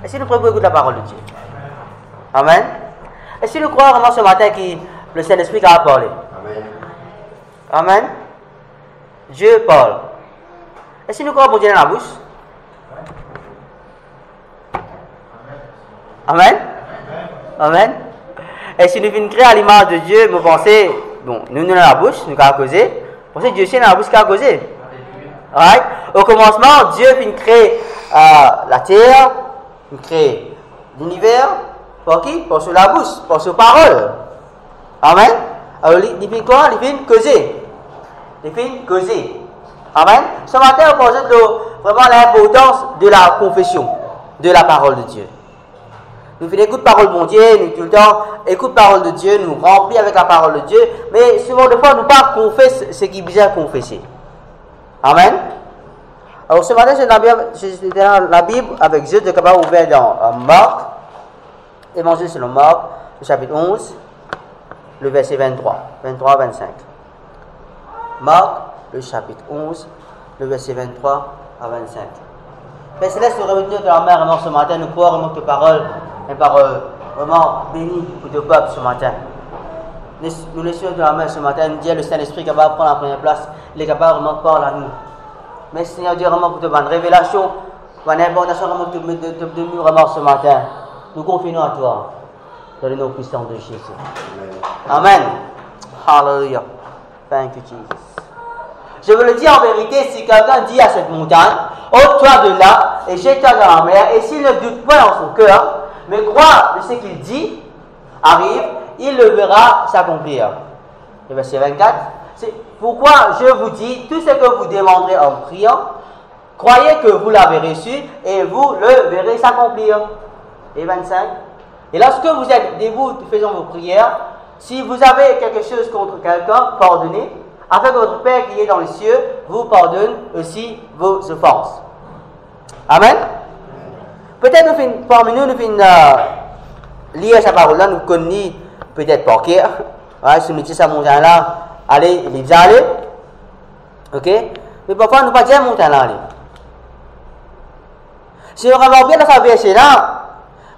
Est-ce que nous pouvons écouter la parole de Dieu? Amen. Est-ce que nous croyons vraiment ce matin que le Saint-Esprit a parlé? Amen. Amen. Dieu parle. Est-ce que nous croyons pour Dieu dans la bouche? Amen. Amen. Et si nous venons créer à l'image de Dieu, nous pensons, bon, nous dans la bouche, nous avons causé. Pensez Dieu c'est dans la bouche qui a causé. Right? Au commencement, Dieu vient créer la terre, il crée l'univers. Pour qui? Pour sur la bouche, pour sur parole. Amen. Alors, il vient quoi? Il vient causer. Il vient causer. Amen. Ce matin, on pense vraiment l'importance de la confession, de la parole de Dieu. Nous faisons écoute parole de mon Dieu, nous tout le temps écoute parole de Dieu, nous remplis avec la parole de Dieu, mais souvent de fois nous pas confesse ce qui est bien confessé. Amen. Alors ce matin, c'est dans la Bible avec Dieu de capable ouvert dans Marc, Évangile selon Marc, le chapitre 11, le verset 23, 23-25. Marc, le chapitre 11, le verset 23 à 25. Père Céleste, nous remettons de la main vraiment ce matin, nous croyons vraiment que tes paroles, une parole vraiment bénie pour ton peuple ce matin. Nous laissons de la main ce matin, nous disons le Saint-Esprit qui va prendre la première place, il est capable vraiment de parler à nous. Mais Seigneur Dieu, vraiment pour te donner révélation, pour l'importation vraiment de nous vraiment ce matin. Nous confions à toi, dans le nom puissant de Jésus. Amen. Hallelujah. Thank you, Jesus. Je veux le dire en vérité, si quelqu'un dit à cette montagne, ôte-toi de là et jette-toi dans la mer, et s'il ne doute pas dans son cœur, mais croit de ce qu'il dit, arrive, il le verra s'accomplir. Le verset 24, c'est pourquoi je vous dis, tout ce que vous demanderez en priant, croyez que vous l'avez reçu et vous le verrez s'accomplir. Et 25, et lorsque vous êtes debout faisant vos prières, si vous avez quelque chose contre quelqu'un, pardonnez, afin que votre Père qui est dans les cieux vous pardonne aussi vos offenses. Amen. Peut-être parmi nous, nous finissons lire sa parole-là, nous connaissons peut-être par cœur. Si nous disons ça montagne-là, allez, il est déjà allé. Ok? Mais parfois, nous ne pas dire montagne-là, allez. Si on remarque bien dans sa verset-là,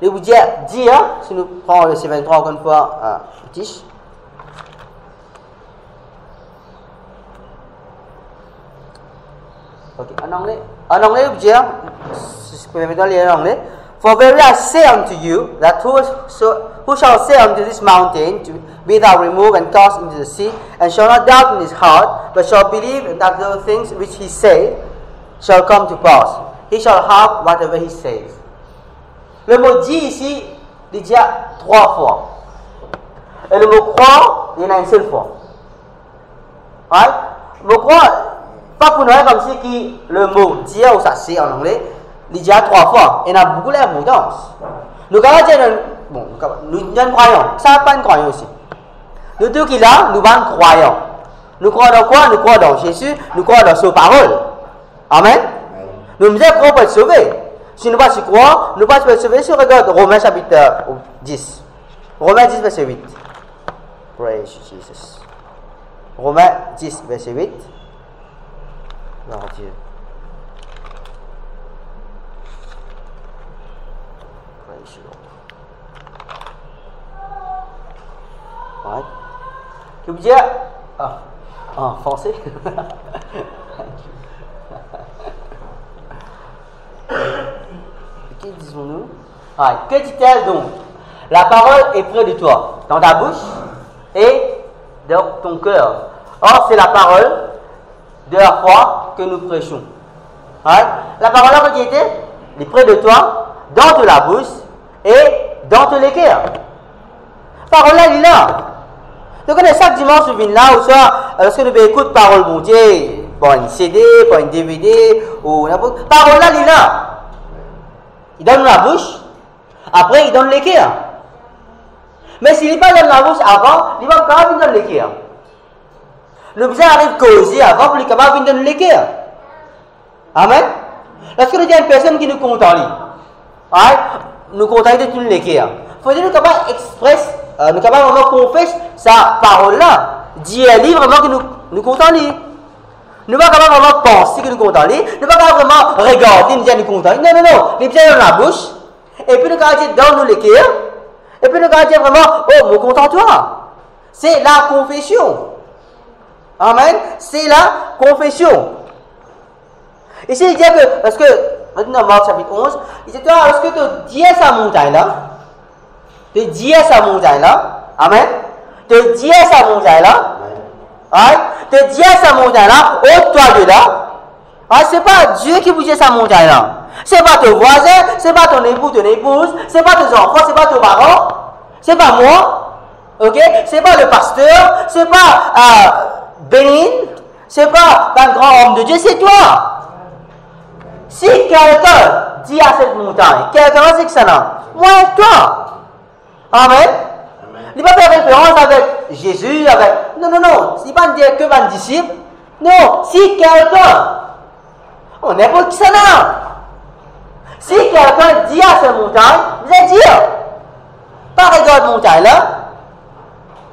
je vous dire, si nous prenons le verset 23 encore une fois, tiche. Okay. En anglais, vous dire, je peux mettre en anglais. For verily I say unto you, that who shall say unto this mountain, to be thou removed and cast into the sea, and shall not doubt in his heart, but shall believe that the things which he saith shall come to pass, he shall have whatever he says. Le mot dit ici, il dit 3 fois. Et le mot croire, il y en a une seule fois. Right? Le mot croire, pas pour nous comme si le mot dire ou ça c'est en anglais, il dit 3 fois. Il y en a beaucoup d'importance. Nous allons dire, bon, nous croyons. Ça n'est pas une croyance aussi. Nous tout qui là, nous sommes croyants. Nous croyons dans quoi? Nous croyons dans Jésus, nous croyons dans sa parole. Amen. Nous nous disons qu'on peut être sauvés. Si nous ne pas croire, nous ne pouvons pas être sauvés. Si on regarde Romains chapitre 10. Romains 10, verset 8. Praise Jesus. Romains 10, verset 8. Gloire à Dieu. Praise you, Lord. Right. Que vous dire? En français. Que disons-nous? Que dit-elle donc? La parole est près de toi, dans ta bouche et dans ton cœur. Or, c'est la parole de la foi que nous prêchons. La parole là, qui était, elle est près de toi, dans la bouche et dans ton cœur. La parole là, elle est là. Donc, chaque dimanche, nous venons là, ou soit, lorsque nous écoutons parole de mon Dieu, pour une CD, pour une DVD, ou n'importe quoi, parole là, elle est là. Il donne la bouche, après il donne le cœur. Mais s'il n'est pas dans la bouche avant, il va quand même donner le cœur. Le besoin arrive causer avant pour lui capable de donner le cœur. Amen. Lorsque nous avons une personne qui nous contemple, nous contemple de tout le cœur. Il faut que nous capable express, nous capable vraiment confesser sa parole là. Dieu est libre vraiment que nous contemple. Nous ne pouvons pas vraiment penser que nous contemple. Nous ne pouvons pas vraiment regarder, nous dire nous contemple. Non. Les pieds dans la bouche Et puis nous allons dire dans nous les cœurs. Et puis nous allons dire vraiment, oh, me contente-toi. C'est la confession. Amen. C'est la confession. Ici, il dit que, parce que, maintenant, Marc chapitre 11, il dit, toi, lorsque tu dis à sa montagne là, tu dis à sa montagne là, amen, tu dis à sa montagne là, tu dis à sa montagne là, ôte-toi de là, c'est pas Dieu qui bouge sa montagne là, c'est pas ton voisin, c'est pas ton époux, ton épouse, c'est pas tes enfants, c'est pas tes parents, c'est pas moi, ok, c'est pas le pasteur, c'est pas Bénin, c'est pas un grand homme de Dieu, c'est toi. Si quelqu'un dit à cette montagne, quelqu'un c'est que ça là, moi et toi. Amen. Il ne va pas faire référence avec Jésus, avec. Non, non, non. Il ne va pas dire que un disciple. Non, si quelqu'un, on n'est pas qui ça là. Si quelqu'un dit à cette montagne, vous allez dire, pas regarde montagne là.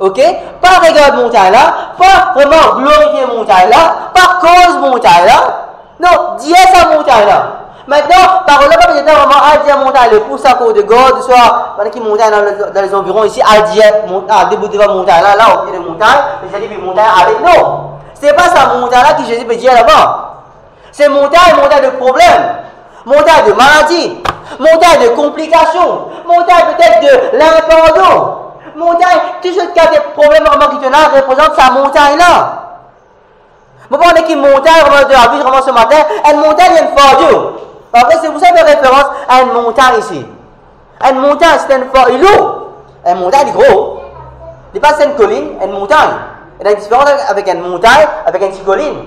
Ok? Pas regarde montagne là. Pas vraiment glorifier montagne là. Pas cause montagne là. Non, dis à sa montagne là. Maintenant, parole là, pas peut-être vraiment à dire montagne, le pouce à côté de God, soit pendant qu'il montagne dans les environs ici, à dire debout devant montagne là, là au pied de montagne, Jésus dit montagne avec. Non, c'est pas sa montagne là qui Jésus peut dire là-bas. C'est montagne de problèmes, montagne de maladie, montagne de complications, montagne peut-être de l'impardon, montagne, tout ce qui a des problèmes vraiment qui te là représente sa montagne là. Vous voyez qu'il montagne vraiment de la vie vraiment ce matin, une montagne il y a une fardure. Après, c'est pour ça que je fais référence à une montagne ici. Une montagne, c'est une forêt. Il est lourd. Une montagne, il est gros. Il n'est pas une colline, une montagne. Il y a une différence avec une montagne, avec une petite colline.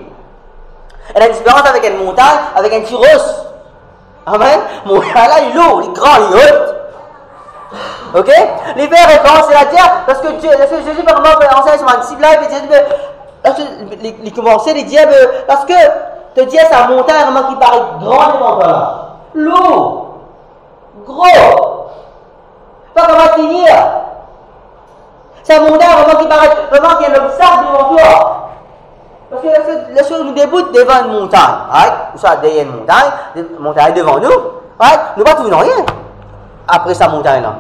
Il y a une différence avec une montagne, avec un petit rosse. Amen. Montagne là, il est lourd, il est grand, il est haut. Ok? Il fait référence, c'est-à-dire, parce que Jésus va vraiment enseigner sur un disciple là, il commençait à dire, parce que te dire sa montagne vraiment qui paraît grande devant toi là. Lourd. Gros. Pas comment finir. Sa montagne vraiment qui paraît vraiment qu'il y a un obstacle devant toi. Parce que la chose nous débute devant une montagne. Right? Ou soit derrière une montagne devant nous. Right? Nous ne pas trouver rien. Après sa montagne là.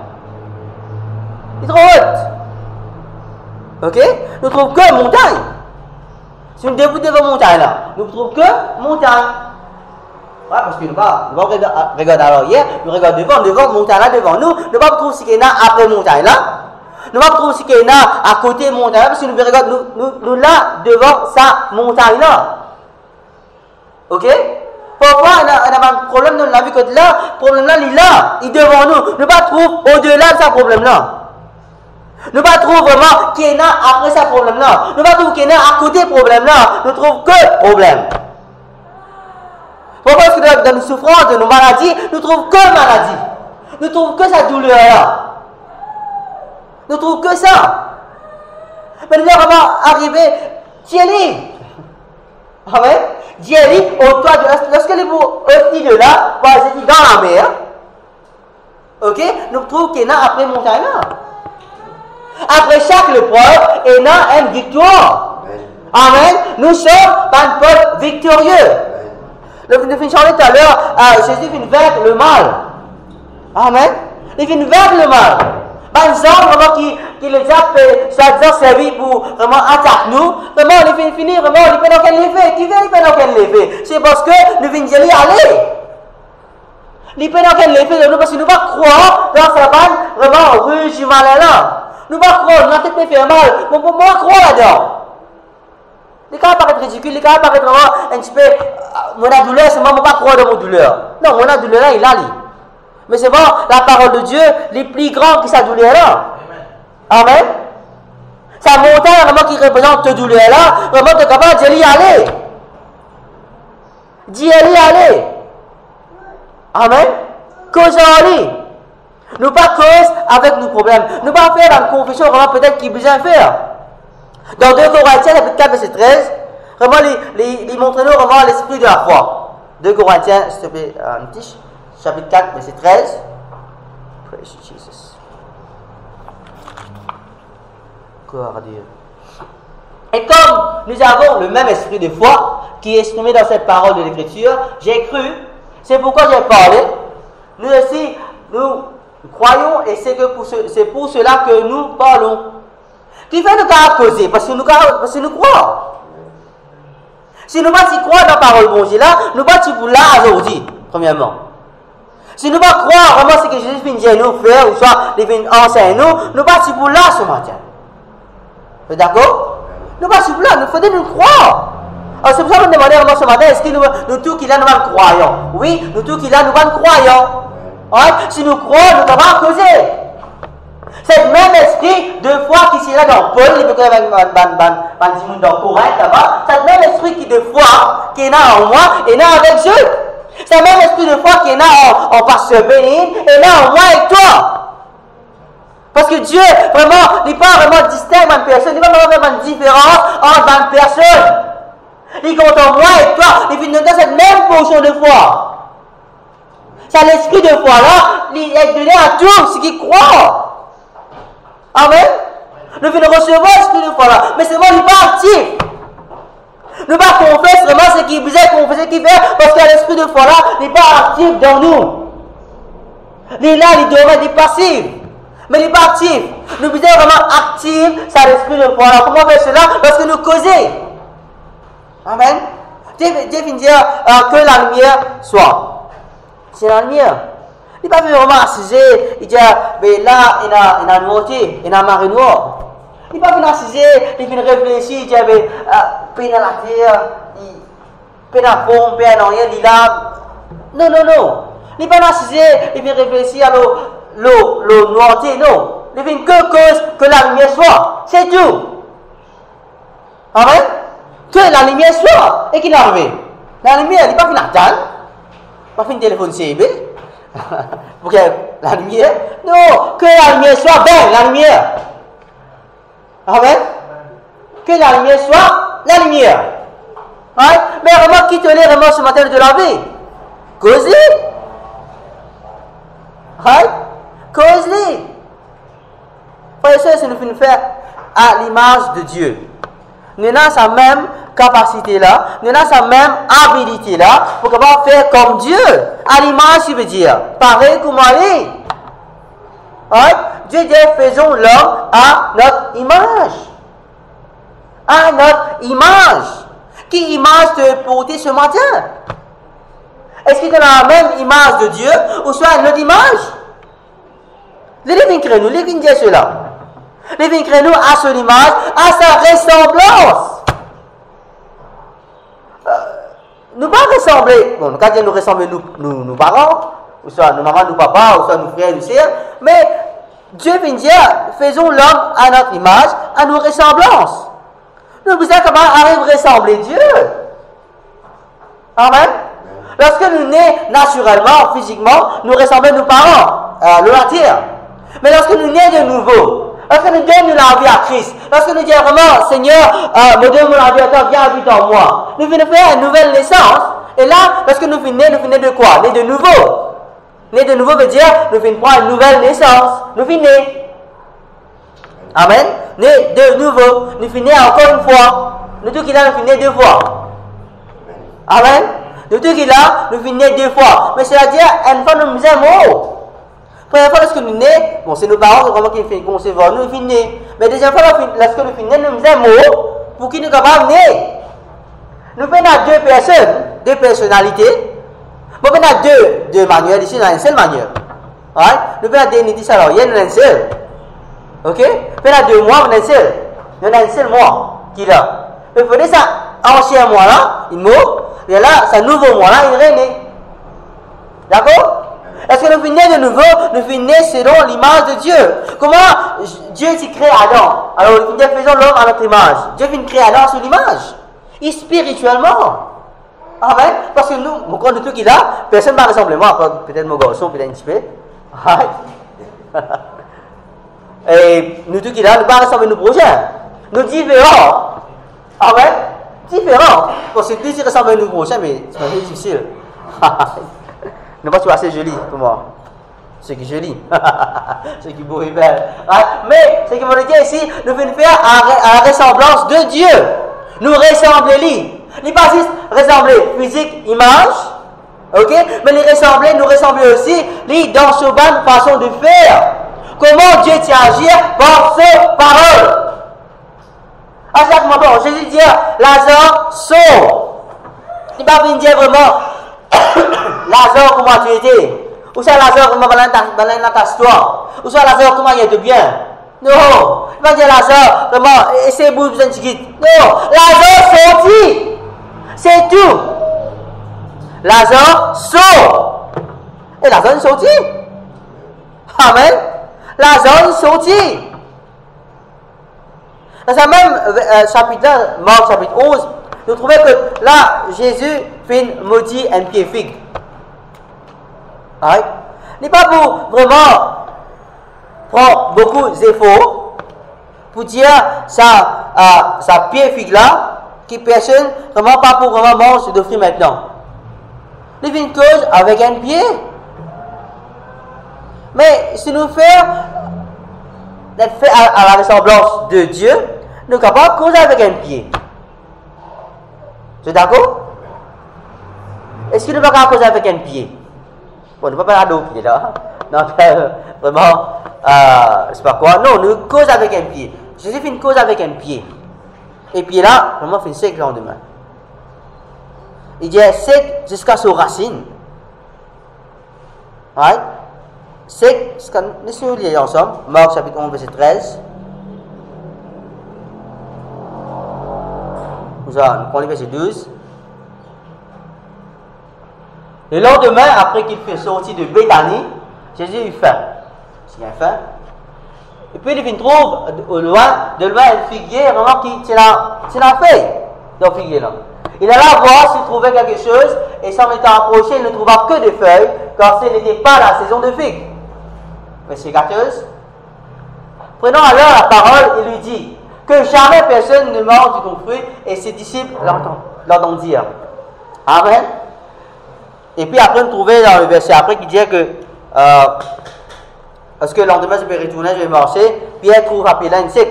Il est trop haute. Ok? Nous ne trouvons que montagne. Si nous débutons devant montagne là, nous ne trouvons que montagne. Ouais, parce que nous ne pas regarder à l'arrière, nous regardons devant montagne là devant nous, nous ne pas trouver ce qu'il y a après montagne là. Nous ne pas trouver ce qu'il y a à côté montagne là, parce que nous regardons nous là devant sa montagne là. Ok? Pourquoi on a un problème dans la vie côté là, le problème là, il est là, il est devant nous. Nous ne pas trouver au-delà de ce problème là. Nous ne pas trouver vraiment qui est là après ce problème-là. Nous ne pas trouver qui est là à côté de problème-là. Nous ne trouvons que problème. Pourquoi est-ce que dans nos souffrances, dans nos maladies, nous ne trouvons que maladie? Nous ne trouvons que sa douleur-là. Nous ne trouvons que ça. Mais nous allons vraiment arriver, Thierry. Amen. Thierry, au toit de lorsque les mots de là, vas-y dans la mer. Ok? Nous trouvons qu'il est là après montagne-là. Après chaque épreuve, il y a une victoire. Amen. Nous sommes un peuple victorieux. Nous finissons tout à l'heure, Jésus vient vaincre le mal. Amen. Il vient vaincre le mal. Les gens vraiment qui les a soit servi pour vraiment attaquer nous, vraiment il finit vraiment, il peut dans quel lever, qui vient il peut dans quel lever. C'est parce que nous venons d'y aller. Il peut dans quel lever, parce que nous ne pas croire dans sa bande vraiment rue du malin là. Nous ne pas croire, notre tête me fait mal, mais on ne peut pas croire là-dedans. Les cas paraissent ridicules, les cas paraissent vraiment un petit peu, mon douleur, c'est moi, je ne peux pas croire dans mon douleur. Non, mon douleur là, il a lui. Mais c'est bon, la parole de Dieu, les plus grands que sa douleur là. Amen. Sa montagne, vraiment qui représente ta douleur là, vraiment tu es capable d'y aller. D'y aller. Amen. Cause en lui. Nous pas cause avec nos problèmes. Nous pas faire une confession vraiment peut-être qu'il besoin de faire. Dans 2 Corinthiens, chapitre 4, verset 13, vraiment, il montre nous vraiment l'esprit de la foi. 2 Corinthiens, s'il te plaît, chapitre 4, verset 13. Praise Jesus. Gloire à Dieu. Et comme nous avons le même esprit de foi qui est exprimé dans cette parole de l'Écriture, j'ai cru, c'est pourquoi j'ai parlé. Nous aussi, nous croyons et c'est pour cela que nous parlons. Qui fait nous causer parce que nous croyons. Si nous ne croyons pas dans la parole de Dieu là, nous ne croyons pas là aujourd'hui, premièrement. Si nous ne croyons pas vraiment ce que Jésus vient nous faire, ou soit il vient enseigner nous, nous ne croyons pas là ce matin. Vous êtes d'accord? Nous ne croyons pas là, nous faisons nous croire. Alors c'est pour ça que nous demandons vraiment ce matin, est-ce que nous tous qui là nous croyons? Oui, nous tous qui là nous croyons. Si nous croyons, nous devons causer. C'est le même esprit de foi qui est là dans Paul, il peut y avoir dans Corinthe là-bas. C'est le même esprit qui de foi qui est là en moi et là avec Dieu. C'est le même esprit de foi qui est là en pasteur Bénin et là en moi et toi. Parce que Dieu, vraiment, il n'est pas vraiment distinct d'une personne, il n'est pas vraiment une différence entre une personne. Il compte en moi et toi, il vient dans cette même portion de foi. C'est l'esprit de foi là, il est donné à tous ceux qui croient. Amen. Nous venons recevoir l'esprit de foi là, mais c'est moi, il n'est pas actif. Nous ne pas confesser vraiment ce qui faisait, confesser ce qui fait, parce que l'esprit de foi là n'est pas actif dans nous. Il est là, il doit être passif, mais il n'est pas actif. Nous devons vraiment actif, c'est l'esprit de foi là. Comment faire cela? Parce que nous causons. Amen. Dieu vient dire que la lumière soit. C'est la lumière. Il n'a pas vraiment assiser, il dit, mais là, il a monté, il a marée noire. Il n'a pas venu assiser, il vient réfléchir, il dit, mais, peine à la terre, peine à pompe, peine à rien, il a. Non, non, non. Il n'a pas assiser, il vient réfléchir à l'eau noirté, non. Il vient que cause que la lumière soit. C'est tout. Amen. Que la lumière soit. Et qu'il a arrivé. La lumière, il n'a pas fini attendre. Pas fini téléphone CB. Pour que la lumière. Non, que la lumière soit belle, la lumière. Amen. Que la lumière soit la lumière. Right? Mais vraiment, qui te l'est vraiment ce matin de te laver? Cause-les. Right? Cause-les. Frères et sœurs, c'est nous finissons faire à l'image de Dieu. Nous avons sa même capacité-là, nous avons sa même habilité-là pour pouvoir faire comme Dieu. À l'image, il veut dire, pareil comme lui. Right? Dieu dit, faisons l'homme à notre image. À notre image. Quelle image te porter ce matin? Est-ce que tu as la même image de Dieu ou soit une autre image? Les vient créer nous, les vient dire cela. Les vient créer nous à son image, à sa ressemblance. Nous pas ressembler, bon, nous quand nous ressembler nos parents, ou soit nos mamans, nos papas, ou soit nos frères, nos sœurs, mais Dieu vient dire, faisons l'homme à notre image, à nos ressemblances. Nous vous savez comment arrive à ressembler Dieu. Amen. Lorsque nous nés naturellement, physiquement, nous ressemblons nos parents, le terre. Mais lorsque nous nés de nouveau, lorsque nous donnons la vie à Christ, lorsque nous disons vraiment, Seigneur, me donne la vie à toi, viens habiter en moi. Nous venons faire une nouvelle naissance. Et là, lorsque nous venons de quoi? Né de nouveau. Né de nouveau veut dire, nous venons prendre une nouvelle naissance. Nous venons. Amen. Né de nouveau. Nous venons encore une fois. Nous tous qui là, nous venons deux fois. Amen. Nous tous qui là, nous venons deux fois. Mais c'est-à-dire, une fois nous aimons. Première fois, lorsque nous sommes nés, bon, c'est nos parents qui font concevoir nous, nous sommes nés. Mais deuxième fois, lorsque nous sommes nés, nous aimons pour qui nous sommes capables de nés. Nous avons deux personnes, deux personnalités. Nous avons deux manières, ici, dans une seule manière. Right? Nous avons deux entités salariés, dans une seule. Ok? Nous avons deux mois, dans une seule. Nous avons un seul mois qui est là. Mais il faut dire ça, ancien mois là, il meurt. Et là, ce nouveau mois là, il est né. D'accord? Est-ce que nous venons de nouveau? Nous venons selon l'image de Dieu. Comment Dieu s'est créé Adam? Alors, il dit, faisons l'homme à notre image. Dieu vient créer Adam sur l'image. Et spirituellement. Amen. Parce que nous, quand nous tous qui là, personne ne va ressembler à moi. Peut-être mon garçon, peut-être un petit peu. Et nous tous qui là, nous ne va pas ressembler à nos prochains. Nous différents. Amen. Différents. Parce que tous qui ressemblent à nos prochains, mais c'est pas difficile. Ne pas assez joli pour moi. Ce qui est joli. Ce qui est beau et belle. Mais ce qui veut dire ici, nous venons faire à la ressemblance de Dieu. Nous ressembler lui. Il n'est pas juste ressembler physique, image. Ok? Mais nous ressembler aussi, dans ce bonne façon de faire. Comment Dieu t'a agi par ses paroles. À chaque moment, Jésus dit, Lazare, sort. Il ne va pas dire vraiment, Lazare, comment tu étais? Ou ça, Lazare, comment dans ta histoire? Ou ça, Lazare, comment il est de bien? Non. Il va dire, Lazare, comment, c'est vous, vous êtes chiquite. Non. Lazare, sorti. C'est tout. Lazare, sort. Et Lazare est sorti. Amen. Lazare est sorti. Dans ce même chapitre, Marc chapitre 11, nous trouvons que là, Jésus fait une maudit un pied figue. Right? Il n'est pas pour vraiment prendre beaucoup d'efforts pour dire sa pied figue là, qui personne vraiment pas pour vraiment manger de fruits maintenant. Il fait une cause avec un pied. Mais si nous faisons d'être fait à la ressemblance de Dieu, nous sommes capables de causer avec un pied. Tu es d'accord? Est-ce que nous ne pouvons pas causer avec un pied? Bon, nous ne pouvons pas faire deux pieds là. Non, vraiment, c'est pas quoi. Non, nous causons avec un pied. Jésus fait une cause avec un pied. Et puis là, vraiment, fait une sec le lendemain. Il dit sec jusqu'à ses racines. Right? Sec jusqu'à. Laissez-nous lire ensemble. Marc chapitre 11, verset 13. Nous prenons le verset 12. Le lendemain, après qu'il fut sorti de Béthanie, Jésus eut faim. Il a faim. Et puis il trouve de loin une figuier vraiment qui tient la feuille dans la figuier là. Il alla voir s'il trouvait quelque chose, et s'en étant approché, il ne trouva que des feuilles, car ce n'était pas la saison de figues. Verset 14. Prenant alors la parole, il lui dit que jamais personne ne mange du ton fruit, et ses disciples l'entendirent. Amen. Et puis après, on trouvait dans le verset après qui disait que parce que le lendemain, je vais retourner, je vais marcher, puis elle trouve appelé là une sec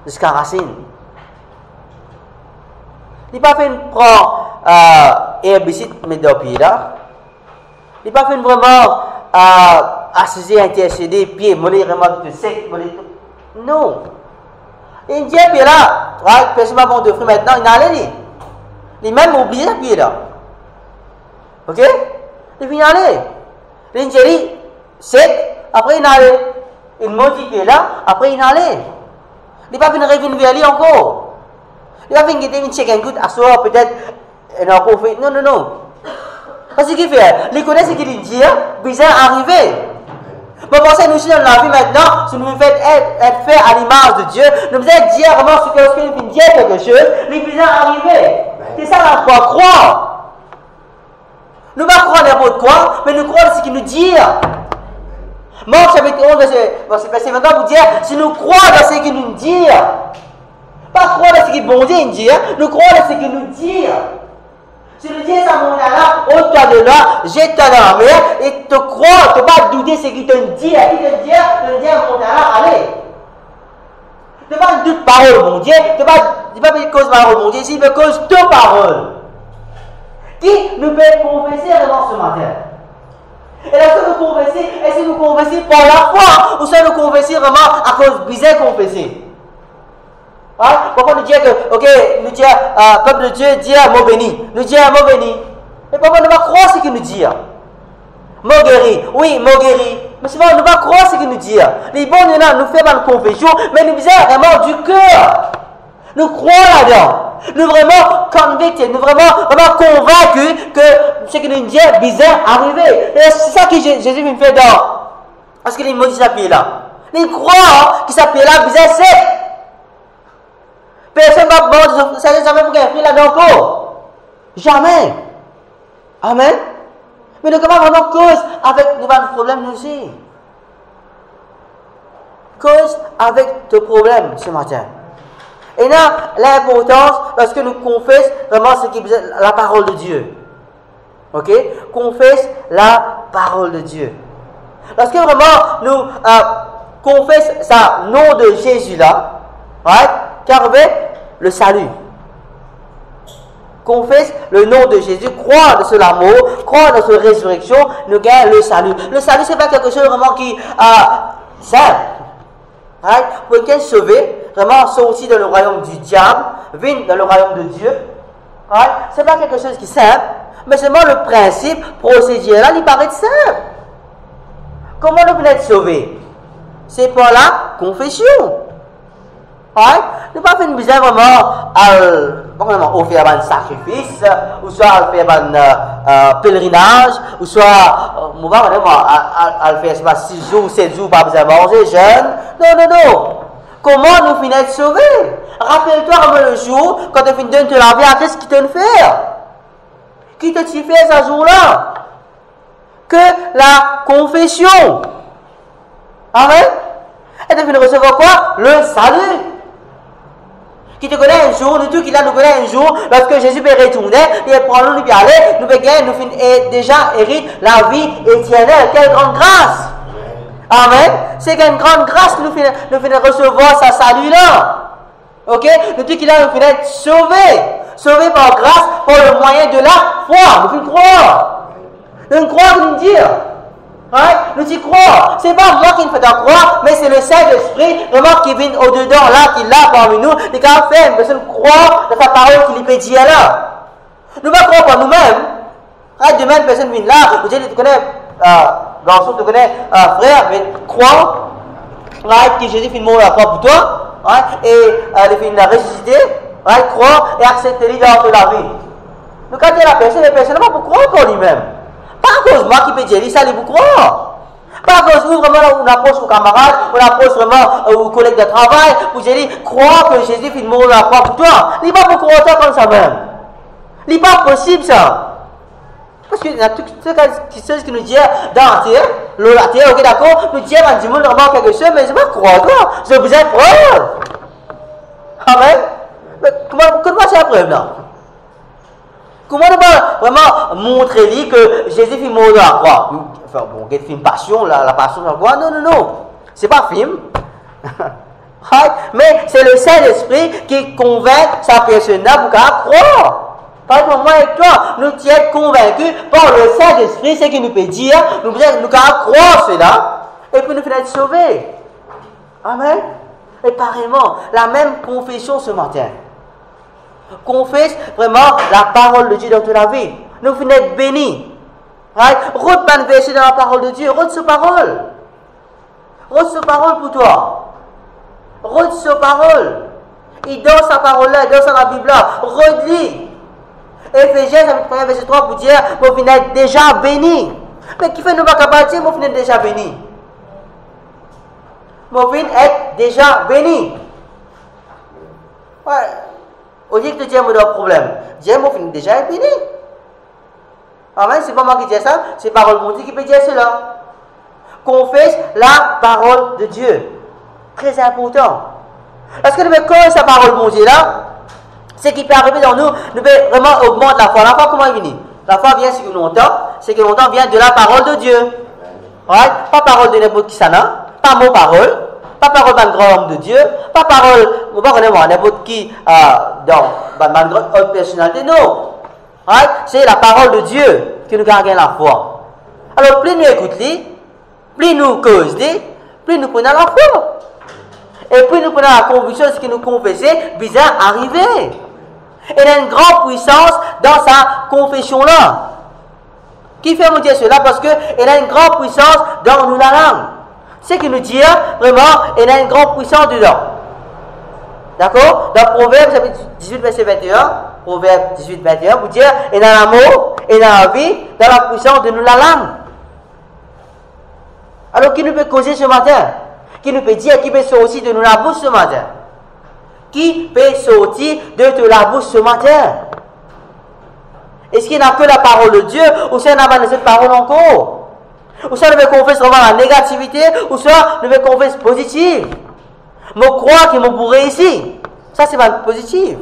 jusqu'à racine. Il n'a pas fait une prendre herbicide, mais dans le pied là. Il n'a pas fait une vraiment assiser, intercéder, pied, mollet vraiment de sec, mollet tout. Non. Il dit, puis là, personne ne va vendre de fruits maintenant, il n'a rien dit. Il a même oublié le pied là. Ok? Il vient aller. Il dit, sec, après il allait. Il modifie là, après il allait. Il n'a pas fait une revenue vers lui encore. Il n'a pas fait une check and good à soi, peut-être, il a encore fait. Non, non, non. Parce qu'il fait, il connaît ce qu'il dit, bizarre arrivé. Mais pensez, nous, si dans la vie maintenant, si nous nous faites être fait à l'image de Dieu, nous nous allons dire vraiment ce que lorsqu'il vient dire quelque chose, les bizarres arrivé. C'est ça la foi, croire. Nous ne pas croire n'importe quoi, mais nous croire ce qu'il nous dit. Marc chapitre 11, verset 23, vous dire, si nous croyons dans ce qu'il nous dit, pas croire dans ce qu'il bon Dieu nous dit, nous croyons dans ce qu'il nous dit. Si nous disons ça, mon là, ôte-toi de là, jette-toi dans la mer, et te crois, ne pas douter ce qu'il te dit. Il te dit, mon là, allez. Ne pas doute parole, mon Dieu, ne pas cause parole, mon Dieu, s'il veut cause deux paroles. Qui nous peut confesser vraiment ce matin? Et lorsque nous confessons, est-ce que nous confessons par la foi ou est-ce que nous confessons vraiment à cause bizarre confesser? Pourquoi nous disons que, ok, nous disons, peuple de Dieu, dit mot béni. Nous disons mot béni. Mais pourquoi nous ne pas croire ce qu'il nous dit? Mot guéri, oui, mot guéri. Mais souvent, nous ne pas croire ce qu'il nous dit. Les bons, nous faisons pas de confession, mais nous disons vraiment du cœur. Nous croyons là-dedans. Nous vraiment convictés, nous vraiment convaincus que ce que nous dit est bizarre arrivé. Et c'est ça que Jésus me fait dans. Parce qu'il me dit ça pied là. Il croit que ça pied là bizarre c'est. Personne ne va prendre ça jamais pour qu'il y ait là encore. Jamais. Amen. Mais nous avons vraiment cause avec nous avons un problème nous aussi. Cause avec tes problèmes ce matin. Et là, l'importance, lorsque nous confessons vraiment ce qui est la parole de Dieu. Ok? Confesse la parole de Dieu. Lorsque vraiment nous confessons ça, nom de Jésus là, right? Car avec le salut. confesse le nom de Jésus, croire dans son amour, croire dans sa résurrection, nous gagnons le salut. Le salut, ce n'est pas quelque chose vraiment qui simple. Right? Pour quelqu'un sauvé, vraiment sortir dans le royaume du diable, venir dans le royaume de Dieu, right? Ce n'est pas quelque chose qui est simple, mais seulement le principe, procédure là, il paraît simple. Comment nous pouvons être sauvés? C'est par la confession. Right? Nous ne pas faire une besoin vraiment offrir un sacrifice, ou soit faire un pèlerinage, ou soit faire 6 jours, 7 jours, pas besoin de manger, jeûne. Non. Comment nous finissons être sauvés? Rappelle-toi le jour, quand tu finis de te laver, qu'est-ce qu'il te fait? Qui te fait ce jour-là? Que la confession. Amen? Et tu finis de recevoir quoi? Le salut. Qui te connaît un jour, nous tous qui là nous connaît un jour, lorsque Jésus peut retourner, il prend nous, il peut aller, nous peut gagner, nous déjà hérite la vie éternelle. Quelle grande grâce! Amen. C'est une grande grâce que nous finissons recevoir sa salut là. Ok? Nous tous qui là nous finissons être sauvés. Sauvés par grâce, par le moyen de la foi. Nous finissons croire. Nous croire, nous dire. Right? Nous y croire. C'est pas moi qui me fais croire, mais c'est le Saint-Esprit vraiment qui vient au-dedans là, qui est là parmi nous, et qui a fait une personne croire dans sa parole qu'il peut dire là. Nous ne pas croire par nous-mêmes. Right? Demain, une personne vient là, vous dites, tu connais, garçon, tu connais, frère, mais croire, right? Que Jésus fait mort la croix pour toi, right? Et il fait une ressuscité, right? Croire et accepter lui dans la vie. Nous, quand il y a la personne n'est pas pour croire pour lui-même. Pas à cause de moi qui peut dire ça, il vous croire. Pas à cause de vous, vraiment, on approche aux camarades, on approche vraiment aux collègues de travail, vous allez croire que Jésus fait mourir la croix pour toi. Il n'est pas pour croire toi comme ça même. Il n'est pas possible ça. Parce qu'il y a tout ce qui nous dit dans la terre, ok d'accord, nous dit à du monde vraiment quelque chose, mais je ne vais pas croire toi. J'ai besoin de preuve. Amen. Mais comment c'est la preuve là? Comment on va vraiment montrer lui que Jésus fait mourir dans la croix? Enfin bon, il fait une passion, la passion dans la croix. Non. C'est pas un film. Right? Mais c'est le Saint-Esprit qui convainc sa personne là pour qu'elle croire. Par exemple, moi et toi, nous sommes convaincus par le Saint-Esprit, ce qu'il nous peut dire, nous pouvons croire cela, et puis nous faisons être sauvés. Amen. Et pareillement, la même confession ce matin. Confesse vraiment la parole de Dieu dans toute la vie. Nous finissons être bénis. Right? Route pas verset dans la parole de Dieu. Route cette parole. Route cette parole pour toi. Route cette parole. Il donne sa parole là, il donne sa Bible là. Redis. Éphésiens, verset 3 pour dire, vous finissez être déjà bénis. Mais qui fait nous pas capable de dire, vous finissez déjà bénis. Vous finissez être déjà bénis. Ouais. Au lieu que Dieu me donne un problème, Dieu m'a fini déjà être béni. Amen, c'est pas moi qui dis ça, c'est la parole de Dieu qui peut dire cela. Confesse la parole de Dieu. Très important. Parce que nous pouvons connaître sa parole de Dieu là, ce qui peut arriver dans nous, nous pouvons vraiment augmenter la foi. La foi, comment elle vient? La foi vient ce que nous entendons, c'est que l'on vient de la parole de Dieu. Right? Pas parole de n'importe qui ça, non? Pas mot parole. Pas parole d'un grand homme de Dieu, pas parole, vous ne connaissez pas n'importe qui dans une grande personnalité, non. Right? C'est la parole de Dieu qui nous garde la foi. Alors, plus nous écoutons, plus nous causons, plus nous prenons la foi. Et plus nous prenons la conviction de ce que nous confessons, bizarre arrivé. Il y a une grande puissance dans sa confession-là. Qui fait me dire cela? Parce qu'il y a une grande puissance dans nous la langue. C'est qui nous dit vraiment, il y a une grande puissance dedans. D'accord? Dans Proverbe 18, verset 21, Proverbe 18, 21, vous dire, il y a l'amour, il y a la vie, dans la puissance de nous la langue. Alors, qui nous peut causer ce matin? Qui nous peut dire, qui peut sortir de nous la bouche ce matin? Qui peut sortir de la bouche ce matin? Est-ce qu'il n'y a que la parole de Dieu, ou s'il y a pas cette parole encore? Ou soit nous devons confesser vraiment la négativité, ou soit nous devons confesser positive. Je crois que je pourrais ici. Ça, c'est pas positif.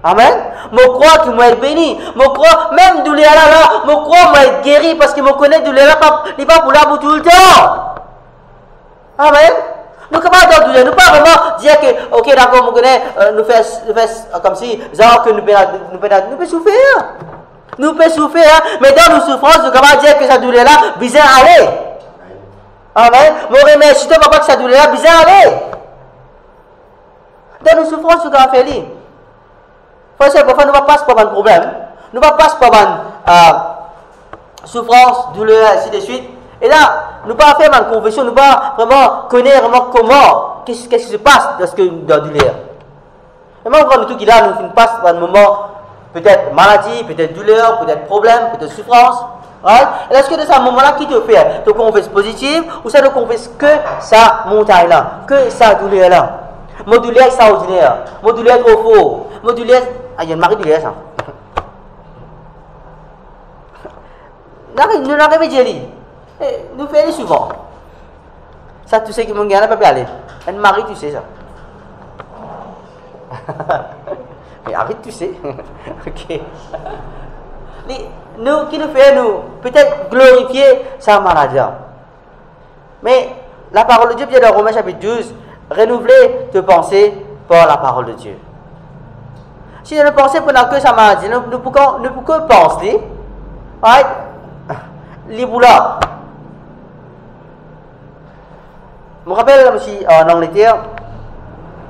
Amen. Je crois que je vais être béni. Je crois, même douleur là, je crois que je vais être guéri parce que je connais douleur là, il n'est pas pour là pour tout le temps. Amen. Nous comment dans douleur, nous pas vraiment dire que, ok, d'accord, nous connaissons, nous faisons comme si, genre que nous pouvons souffrir. Nous pouvons souffrir, mais dans nos souffrances, nous comment dire que cette douleur-là, bizarre aller. Amen. Mon remercie, tu papa que cette douleur-là, bizarre aller. Dans nos souffrances, nous avons fait lire. Parfois, nous ne passons pas par un problème. Nous ne passons pas par souffrance, douleur, ainsi de suite. Et là, nous ne pas faire une confession, nous ne pas vraiment connaître vraiment comment, qu'est-ce qui se passe lorsque nous avons douleur. Et même quand nous là, nous passons par un moment, peut-être maladie, peut-être douleur, peut-être problème, peut-être souffrance. Right? Et lorsque de ce moment-là, qui te fait? Te confesse positive ou ça ne confesse que sa montagne-là, que sa douleur-là? Mon douleur extraordinaire, mon douleur trop fort, mon douleur. Ah, il y a une marie douleur, ça. Nous n'arrivons pas à dire. Nous faisons souvent. Ça, tu sais que mon gars n'a pas pu aller. Un mari, tu sais ça. Mais arrête, tu sais. Ok. Nous, qui nous fait, nous, peut-être glorifier sa maladie. Mais la parole de Dieu, bien dans Romains chapitre 12, renouveler tes pensées par la parole de Dieu. Si nous pensons pendant que sa maladie, nous pouvons penser, right? L'Ebola. Je me rappelle, en Angleterre,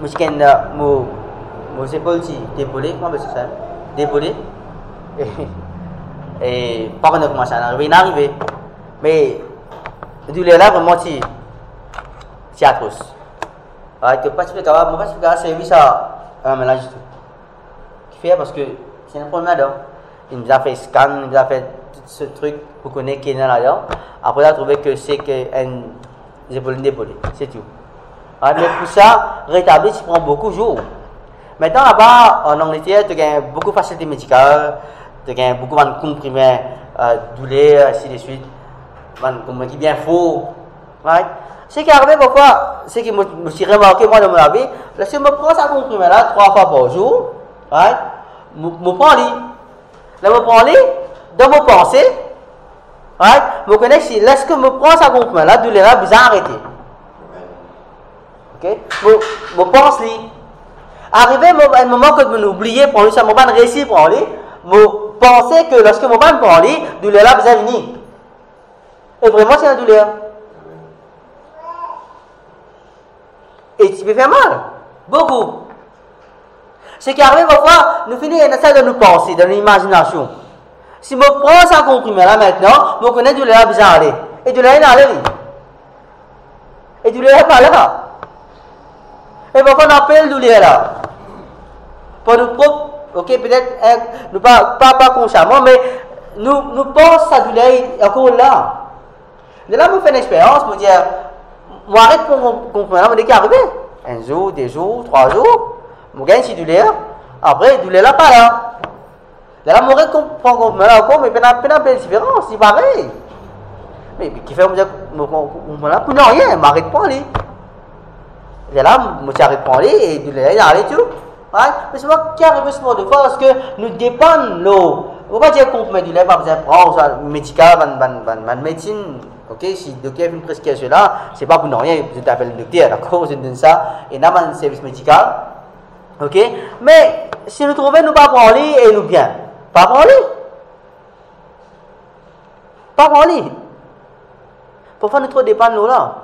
je sais pas si déboulé, comment c'est ça? Déboulé. Et pas qu'on a commencé à arriver. Mais, douleur là, vraiment, c'est atroce. Tu pas capable, moi, pas capable de servir ça à un mélange du tout. Qui fait parce que c'est un problème là-dedans. Il nous a fait scan, il nous a fait tout ce truc pour connaître qui est là-dedans. Après, il a trouvé que c'est un épaule déboulé. C'est tout. Mais pour ça, rétablir, ça prend beaucoup de jours. Maintenant, là-bas, en Angleterre, tu as beaucoup de facilités médicales, tu as beaucoup de comprimés, douleurs, ainsi de suite. Des comprimés qui bien faux. Right? Ce qui est arrivé parfois, c'est que je me suis remarqué, moi, dans mon avis, lorsque je me prends ça comprimé là 3 fois par jour, right? Je prends lit. Là, je prends lit, dans mes pensées, right? Je connais si, lorsque je prends ça comprimé là, douleur là, vous arrêtez. Ok? Je pense lit. Arrivé à un moment que je m'oubliais, prendre ça, je ne réussis pas à prendre lit, je pensais que lorsque je prends lit, douleur là, vous avez fini. Et vraiment, c'est la douleur. Et tu peux faire mal. Beaucoup. Ce qui arrive parfois, nous finissons dans ça de nous penser, dans l'imagination. Si je prends ça comprimé là maintenant, je connais douleur là, bizarre aller. Et douleur là, aller. Et douleur là, pas là. Et parfois, on appelle douleur là. Pour nous propres, ok, peut-être, nous pas consciemment, mais nous pensons que la douleur est encore là. De là, je fais une expérience, je me dis, moi, arrête pour comprendre, je me dis qu'il arrivé. Un jour, 2 jours, 3 jours, je gagne cette douleur. Après, douleur là, pas là. De là, je me comprends, mais il y a une belle différence, c'est pareil. Mais qui fait, je me dis, pour non rien, je m'arrête pas aller. Et là, je m'arrête pas aller, et douleur là, il arrive tout. Mais c'est moi qui arrive ce moment de fois, parce que nous dépendons, on ne peut pas dire qu'on peut douleur, pas besoin de prendre, médical, médecine. Ok, si le docteur fait une prescription là, c'est pas pour non rien, je t'appelle le docteur, d'accord, je donne ça, et n'a pas un service médical. Ok, mais si nous trouvons, nous pas prendre lit et nous bien. Pas prendre lit. Pas prendre lit. Parfois nous trop dépendons nous là.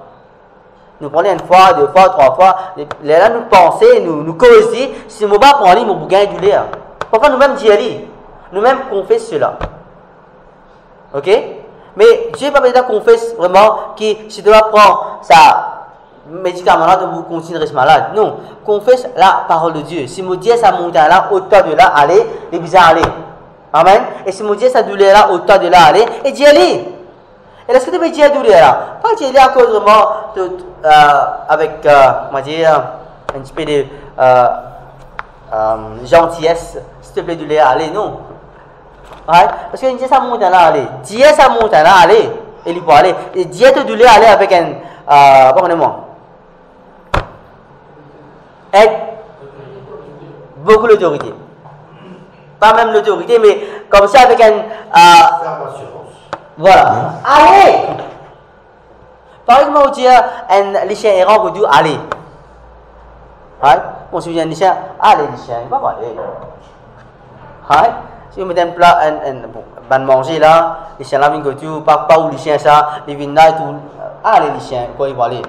Nous prenons une fois, 2 fois, 3 fois, là nous pensons, nous causons, si nous pas prendre lit, nous gagnons du lait. Parfois nous-mêmes disons lit. Nous-mêmes confessons cela. Ok? Mais Dieu n'est pas besoin qu'on fasse vraiment que si tu dois prendre ça médicament là, de vous continuer à rester malade. Non, qu'on fasse la parole de Dieu. Si mon Dieu ça monte là, autant de là aller, les bizarres aller. Amen. Et si mon Dieu ça douleur là, autant de là aller, et Dieu aller. Et est-ce que tu peux dire douleur là? Pas Dieu à cause vraiment avec, on va dire, un petit peu de gentillesse, s'il te plaît douleur aller, non. Ouais, parce que Dieu ça monte là aller, Dieu ça monte là aller, et il peut aller, et Dieu te doit aller avec un, pardonnez-moi, avec beaucoup d'autorité, pas même l'autorité, mais comme ça avec un, voilà, allez. Par exemple, on dit les chiens errants qui disent allez. On se dit les chiens, allez les chiens, il va pas aller. Si vous mettez un plat, un manger là, les chiens là viennent que tu pas où les chiens ça, ils viennent là et tout. Allez les chiens, quoi ils vont aller.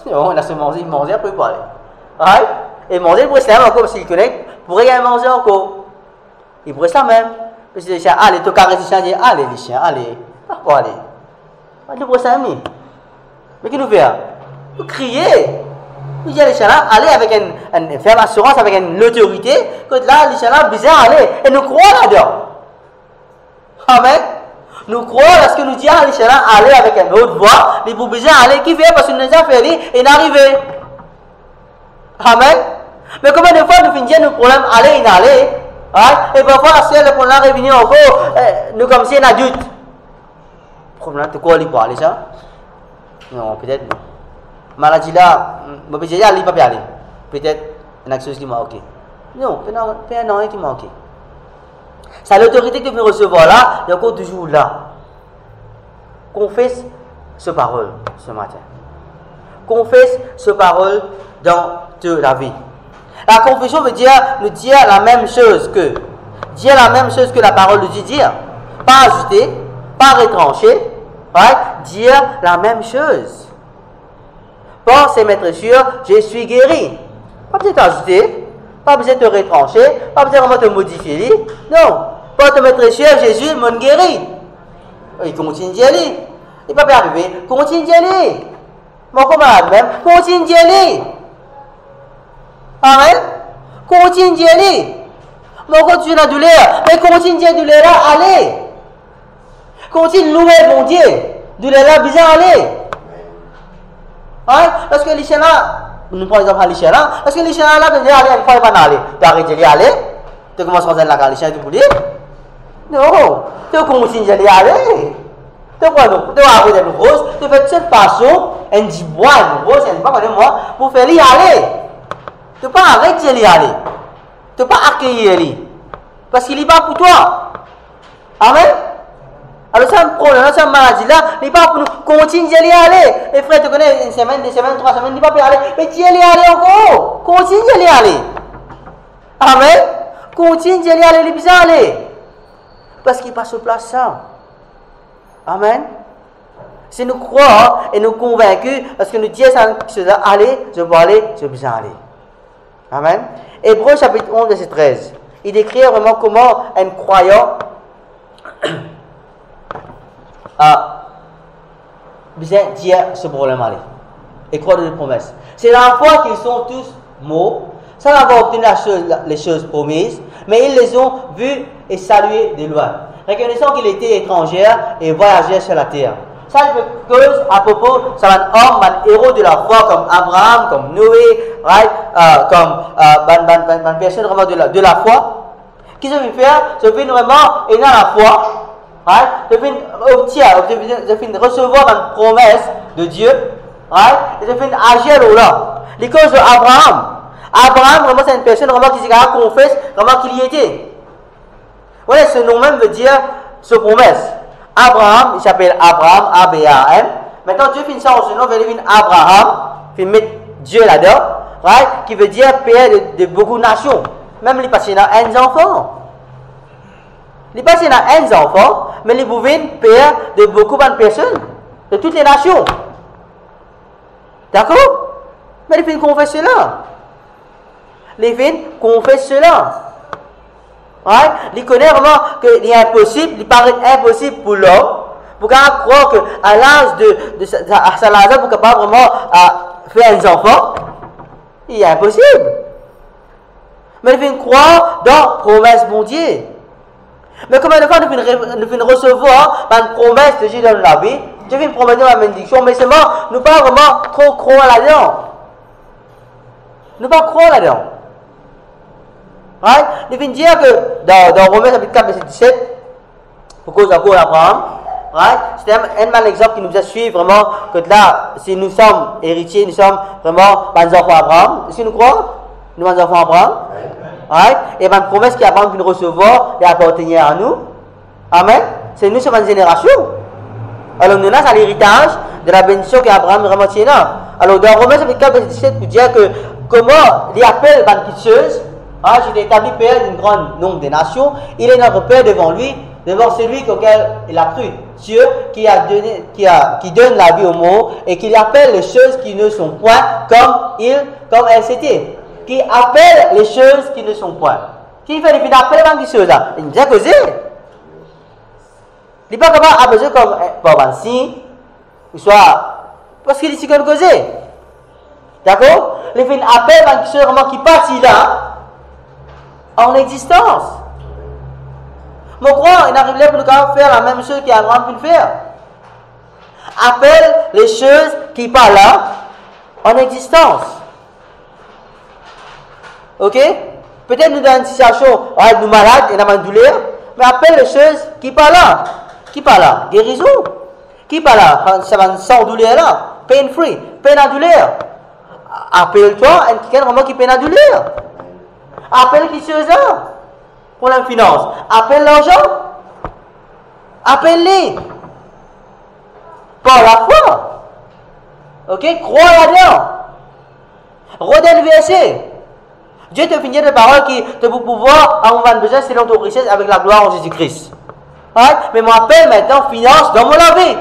On a se manger, manger après ils vont aller. Et manger pour ça encore parce qu'ils connaissent, pourrait y manger encore. Ils pourraient ça même. Parce que les chiens, allez, tu caresses les chiens, dis allez les chiens, allez. Pas aller. Ils pourraient ça même. Mais qu'est-ce que nous faisons? Nous crier. Nous disons les chiens là, allez avec faire l'assurance avec une autorité, que là, les chiens là, bizarre, allez. Et nous croyons là-dedans. Amen. Nous croyons parce que nous disons les chiens là, allez avec une autre voix, les pour bizarre, allez, qui fait parce que nous avons fait et n'arriver. Amen. Mais combien de fois nous finissons nos problèmes, aller, inaller, et parfois, si le problème est venu encore, nous comme si un adulte. Problème, de quoi il peut aller ça? Non, peut-être non. Maladie là, je vais dire, il ne peut pas aller. Peut-être une action qui m'a manqué. Non, il y a un an qui m'a manqué. C'est l'autorité que tu peux recevoir là, il y a encore toujours là. Confesse ce parole ce matin. Confesse ce parole dans ta vie. La confession veut dire nous dire la même chose que. Dire la même chose que la parole de Dieu dit. Pas ajouter, pas retrancher. Dire la même chose. Paul s'est mettre sûr, je suis guéri. Pas besoin d'ajouter, pas besoin de te retrancher, pas besoin de te modifier. Non, pas te mettre sûr, Jésus m'a guéri. Il continue d'y aller. Il ne peut pas arriver, continue d'y aller. Mon commande même, continue d'y aller. Amen. Continue d'y aller. Mon continue la douleur, mais continue d'y aller là, allez. Continue de louer mon Dieu. Douleur là, bizarre, allez. Parce que les chiens là, nous prenons exemple les chiens là, parce que les chiens là, tu dis allez, il ne faut pas aller. Tu arrêtes d'y aller, tu commences à faire la les chiens, tu peux dire. Non, tu continues d'y aller. Tu vas arrêter une rose, tu fais cette façon, un dit bois, une rose, un pas comme moi, pour faire y aller. Tu ne peux pas arrêter d'y aller. Tu ne peux pas accueillir lui. Parce qu'il n'est pas pour toi. Amen. Alors, c'est un problème, c'est une maladie là, il n'est pas pour nous. Continue d'y aller. Les frères, tu connais une semaine, 2 semaines, 3 semaines, il n'est pas pour aller. Mais tu y aller encore. Continue d'y aller. Amen. Continue d'y aller, il est bien aller. Parce qu'il passe sur place ça. Amen. Si nous croyons et nous convaincus, parce que nous disons ça, aller, je veux aller, je veux bien aller. Amen. Hébreux chapitre 11, verset 13. Il décrit vraiment comment un croyant a bien dire ce problème aller. Et croire dans les promesses. C'est la foi qu'ils sont tous morts, sans avoir obtenu les choses promises, mais ils les ont vues et saluées de loin, reconnaissant qu'ils étaient étrangers et voyageurs sur la terre. Ça, c'est cause à propos, c'est un homme, un héros de la foi comme Abraham, comme Noé, comme une personne vraiment de la foi. Qu'est-ce qu'ils veulent faire? Ils veulent vraiment aider la foi. Ils veulent recevoir une promesse de Dieu. Ils veulent agir là. Les causes d'Abraham. Abraham, vraiment, c'est une personne vraiment qui s'est confesse, vraiment qu'il y était. Voilà, ce nom même veut dire ce promesse. Abraham, il s'appelle Abraham, A-B-A-M. Maintenant, Dieu finit ça en ce nom, il veut dire Abraham, il met Dieu là-dedans, qui veut dire père de beaucoup de nations. Même il passe dans un enfant. Il passe dans un enfant, mais il pouvait père de beaucoup de personnes, de toutes les nations. D'accord? Mais il fait confesse cela. Il fait confesse cela. Il connaît vraiment qu'il est impossible, il paraît impossible pour l'homme, pour croire qu'à l'âge de Salazar, pour capable vraiment faire un enfant, il est impossible. Mais il vient croire dans la promesse de Dieu. Mais combien de fois nous venons recevoir une promesse de Dieu dans la vie, Dieu vient promettre la bénédiction, mais seulement nous ne pas vraiment trop croire là-dedans. Nous ne pas croire là-dedans. Il vient dire que dans Romains chapitre 4, verset 17, pour cause encore d'Abraham, c'est un exemple qui nous a suivi vraiment que là, si nous sommes héritiers, nous sommes vraiment des enfants d'Abraham. Est-ce que nous croyons? Nous sommes des enfants d'Abraham. Et une promesse qu'Abraham vient recevoir et appartenir à nous. Amen. C'est nous, sommes une génération. Alors nous avons l'héritage de la bénédiction qu'Abraham vraiment tient là. Alors, dans Romains chapitre 4, verset 17, vous dire que comment il appelle banqueteuse, j'ai établi Père d'un grand nombre de nations, il est notre Père devant lui, devant celui auquel il a cru. Dieu qui donne la vie aux morts et qui appelle les choses qui ne sont point comme elles étaient. Qui appelle les choses qui ne sont point. Qui fait des appels banqueteuses là? Il nous a causé. Il n'est pas capable à besoin comme pour un signe, ou soit parce qu'il est comme causé. D'accord? Les filles appellent banqueteuses vraiment qui passent là en existence. Mais quoi, il n'arrive pas à faire la même chose qu'Abraham pu faire. Appelle les choses qui parlent là en existence. Ok? Peut-être nous dans une situation, nous malades et nous avons une douleur, mais appelle les choses qui parlent là. Qui parle là? Guérison. Qui parle là? Ça va sans douleur là. Pain free. Peine à douleur. Appelle-toi quelqu'un qui peine à douleur. Appelle qui chose là. Pour la finance. Appelle l'argent. Appelle-les. Par la foi. Ok? Crois là-dedans. Redonne le verset. Dieu te finit de paroles qui te pour pouvoir avoir besoin selon ton richesse avec la gloire en Jésus-Christ. Right? Mais moi appelle maintenant finance dans mon vie.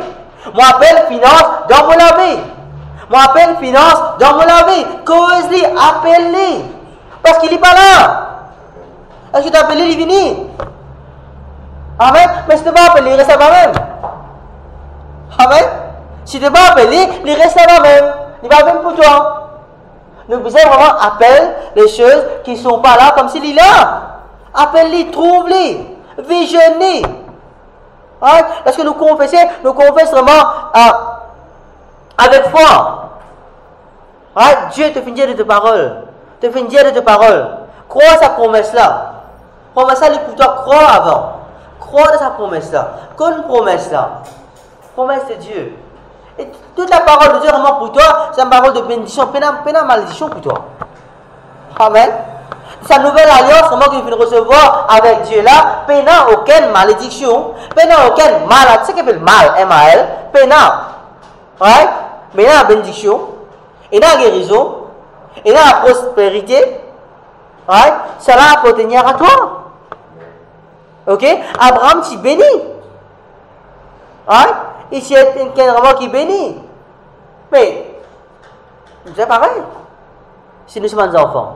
Moi appelle finance dans mon vie. Moi appelle finance dans mon vie. Cause-les, appelle-les. Parce qu'il n'est pas là. Est-ce que tu as appelé, il est venu? Amen. Mais si tu ne vas pas appeler, il reste là même. Amen. Si tu ne vas pas appeler, il reste là même. Il va même pour toi. Nous besoin vraiment appeler les choses qui ne sont pas là comme s'il est là. Appelle-les, trouve-les, visionnez. Right? Lorsque nous confessons vraiment avec foi. Right? Dieu te fait dire de tes paroles. Te fait dire de tes paroles. Crois à sa promesse là. Promesse là, pour toi, crois avant. Crois à sa promesse là. Qu'une promesse là. Promesse de Dieu. Et toute la parole de Dieu vraiment pour toi, c'est une parole de bénédiction, pas une malédiction pour toi. Amen. Sa nouvelle alliance, vraiment qu'il faut recevoir avec Dieu là, pas aucune malédiction, pas aucune maladie, c'est ce qu'on appelle mal, M-A-L, pas right? Mais il y a la bénédiction, il y a la guérison, il y a la prospérité, right? Cela appartenir à toi. Ok? Abraham t'y bénit. Right? Ici, il y a quelqu'un vraiment qui bénit. Mais, c'est pareil. Si nous sommes des enfants,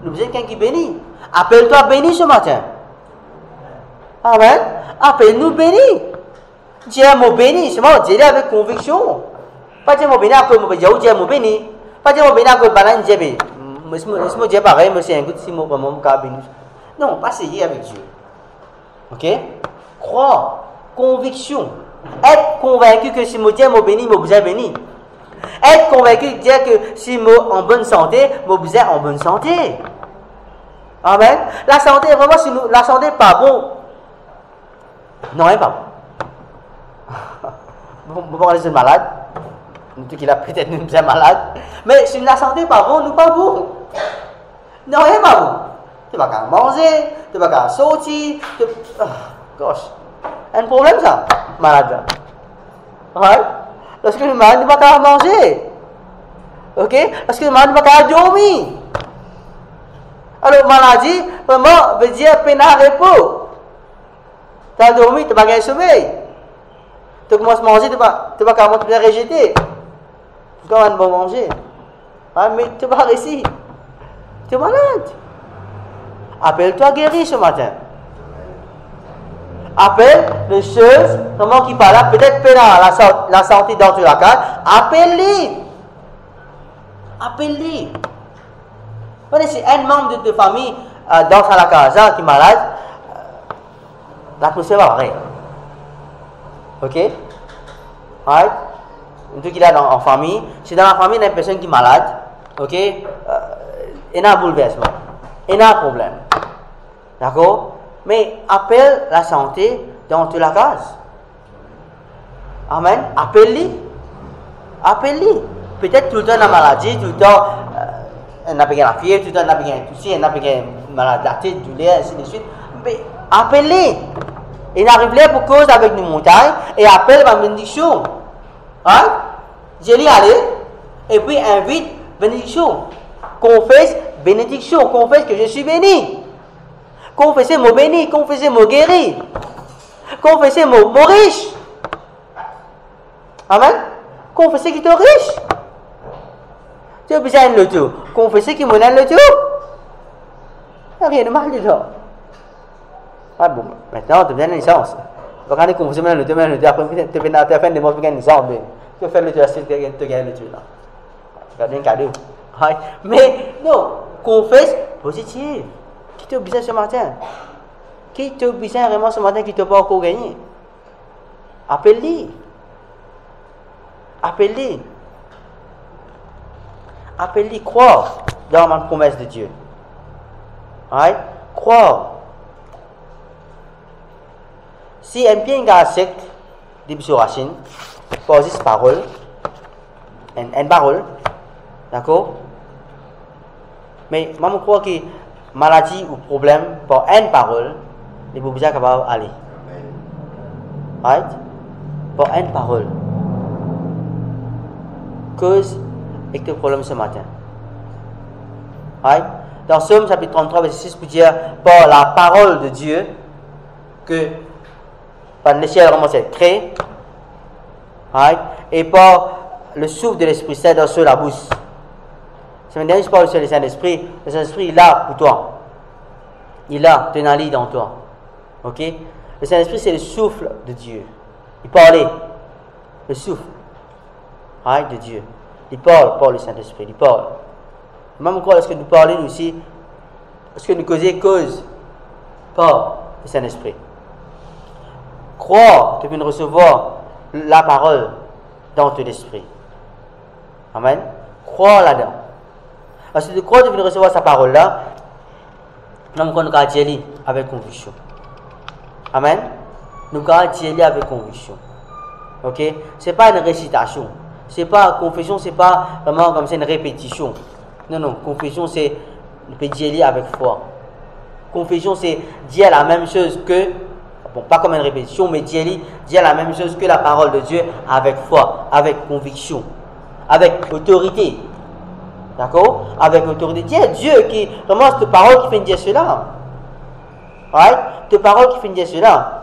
nous avons quelqu'un qui bénit. Appelle-toi béni ce matin. Amen. Appelle-nous béni. Dis un mot béni. C'est moi, dis-le avec conviction. Pas dire mot béni, après mot béni. Dis un mot béni. Pas dire mot béni, après banane, dis béni. Laisse-moi dire pareil, mais c'est un coup de 6 mots pour mon cas béni. Non, pas essayer avec Dieu. Ok? Crois. Conviction. Être convaincu que si je dis mot béni, je suis béni. Être convaincu de dire que si je suis en bonne santé, je suis en bonne santé. Amen. La santé, vraiment, si la santé n'est pas bon. Non, elle n'est pas bon. Vous parlez de malade. Nous dit qu'il a peut-être nous sommes malades. Mais si la santé n'est pas bon, nous ne sommes pas bon. Non, elle n'est pas bon. Tu ne vas pas manger, tu ne vas pas sortir. Gosh. Un problème ça, malade. Ouais. Lorsque le malade ne va pas manger. Ok? Lorsque le malade ne va pas dormir. Alors, maladie, vraiment, veut dire peine à repos. Tu as dormi, tu n'as pas gagné sommeil. Tu commences à manger, tu ne vas pas te rejeter. Tu vas pas manger. Ah, mais tu vas réussir. Tu es malade. Appelle-toi guéri ce matin. Appelle les choses vraiment qui parlent là, peut-être la santé dans la case. Appelle-les. Appelle-les. Si un membre de ta famille dans la casa qui est malade, l'atmosphère va rien. Ok? Right? Tout qu'il a en famille, si dans la famille il y a une personne qui est malade, ok? Il y a un bouleversement, il y a un problème. D'accord? Mais appelle la santé dans toute la case. Amen. Appelle-les. Appelle-les. Peut-être tout le temps la maladie, tout le temps on a bien la fièvre, tout le temps on a bien tout ça, on a bien malade la tête, douleur, ainsi de suite. Mais appelle-les. Il arrive là pour cause avec une montagne et appelle ma bénédiction. Hein? Dieu lui allait, et puis invite bénédiction. Confesse bénédiction, confesse que je suis béni. Confessez mot béni, confessez mot guéri. Confessez mot riche. Amen. Confessez qu'il est riche. Tu as besoin de le tout. Confessez qu'il me donne le tout. Il n'y a rien de mal dedans. Ah bon, maintenant, tu as besoin de licence. Donc, quand tu confesses le tout, après, tu as fait des mots pour gagner une licence. Tu fais le tout, tu gagnes le tout. C'est un cadeau. Mais non, confesse positif. Qui te besoin ce matin? Qui te besoin vraiment ce matin qui te pas encore gagné? Appelle-lui. Appelle-lui. Appelle-lui. Croire dans la promesse de Dieu. Right? Croire. Si un bien accepte des racines, poser cette parole, une parole, d'accord? Mais moi, je crois que maladie ou problème, pour une parole, il faut bien capable d'aller. Right? Pour une parole. Cause et que le problème ce matin. Right? Dans Somme chapitre 33, verset 6, pour dire, par la parole de Dieu, que par le ciel commence à être créé, right? Et par le souffle de l'Esprit Saint dans la bouche. C'est maintenant je parle sur le Saint-Esprit. Le Saint-Esprit est là pour toi. Il est là, tenant-le dans toi. Ok? Le Saint-Esprit, c'est le souffle de Dieu. Il parlait. Le souffle. Right, de Dieu. Il parle par le Saint-Esprit. Il parle. Même encore, lorsque nous parlons aussi, lorsque nous causons cause par le Saint-Esprit. Croire que tu peux recevoir la parole dans ton esprit. Amen. Croire là-dedans. Parce que tu crois que tu peux recevoir sa parole-là, nous allons dire avec conviction. Amen. Nous allons dire avec conviction. Ok? Ce n'est pas une récitation. C'est pas confession, c'est pas vraiment comme c'est une répétition. Non, non. Confession, c'est on peut dire avec foi. Confession, c'est dire la même chose que, bon, pas comme une répétition, mais dire la même chose que la parole de Dieu avec foi, avec conviction, avec autorité. D'accord? Avec autorité. Dieu qui vraiment cette parole qui fait dire cela. Right? Cette parole qui fait dire cela.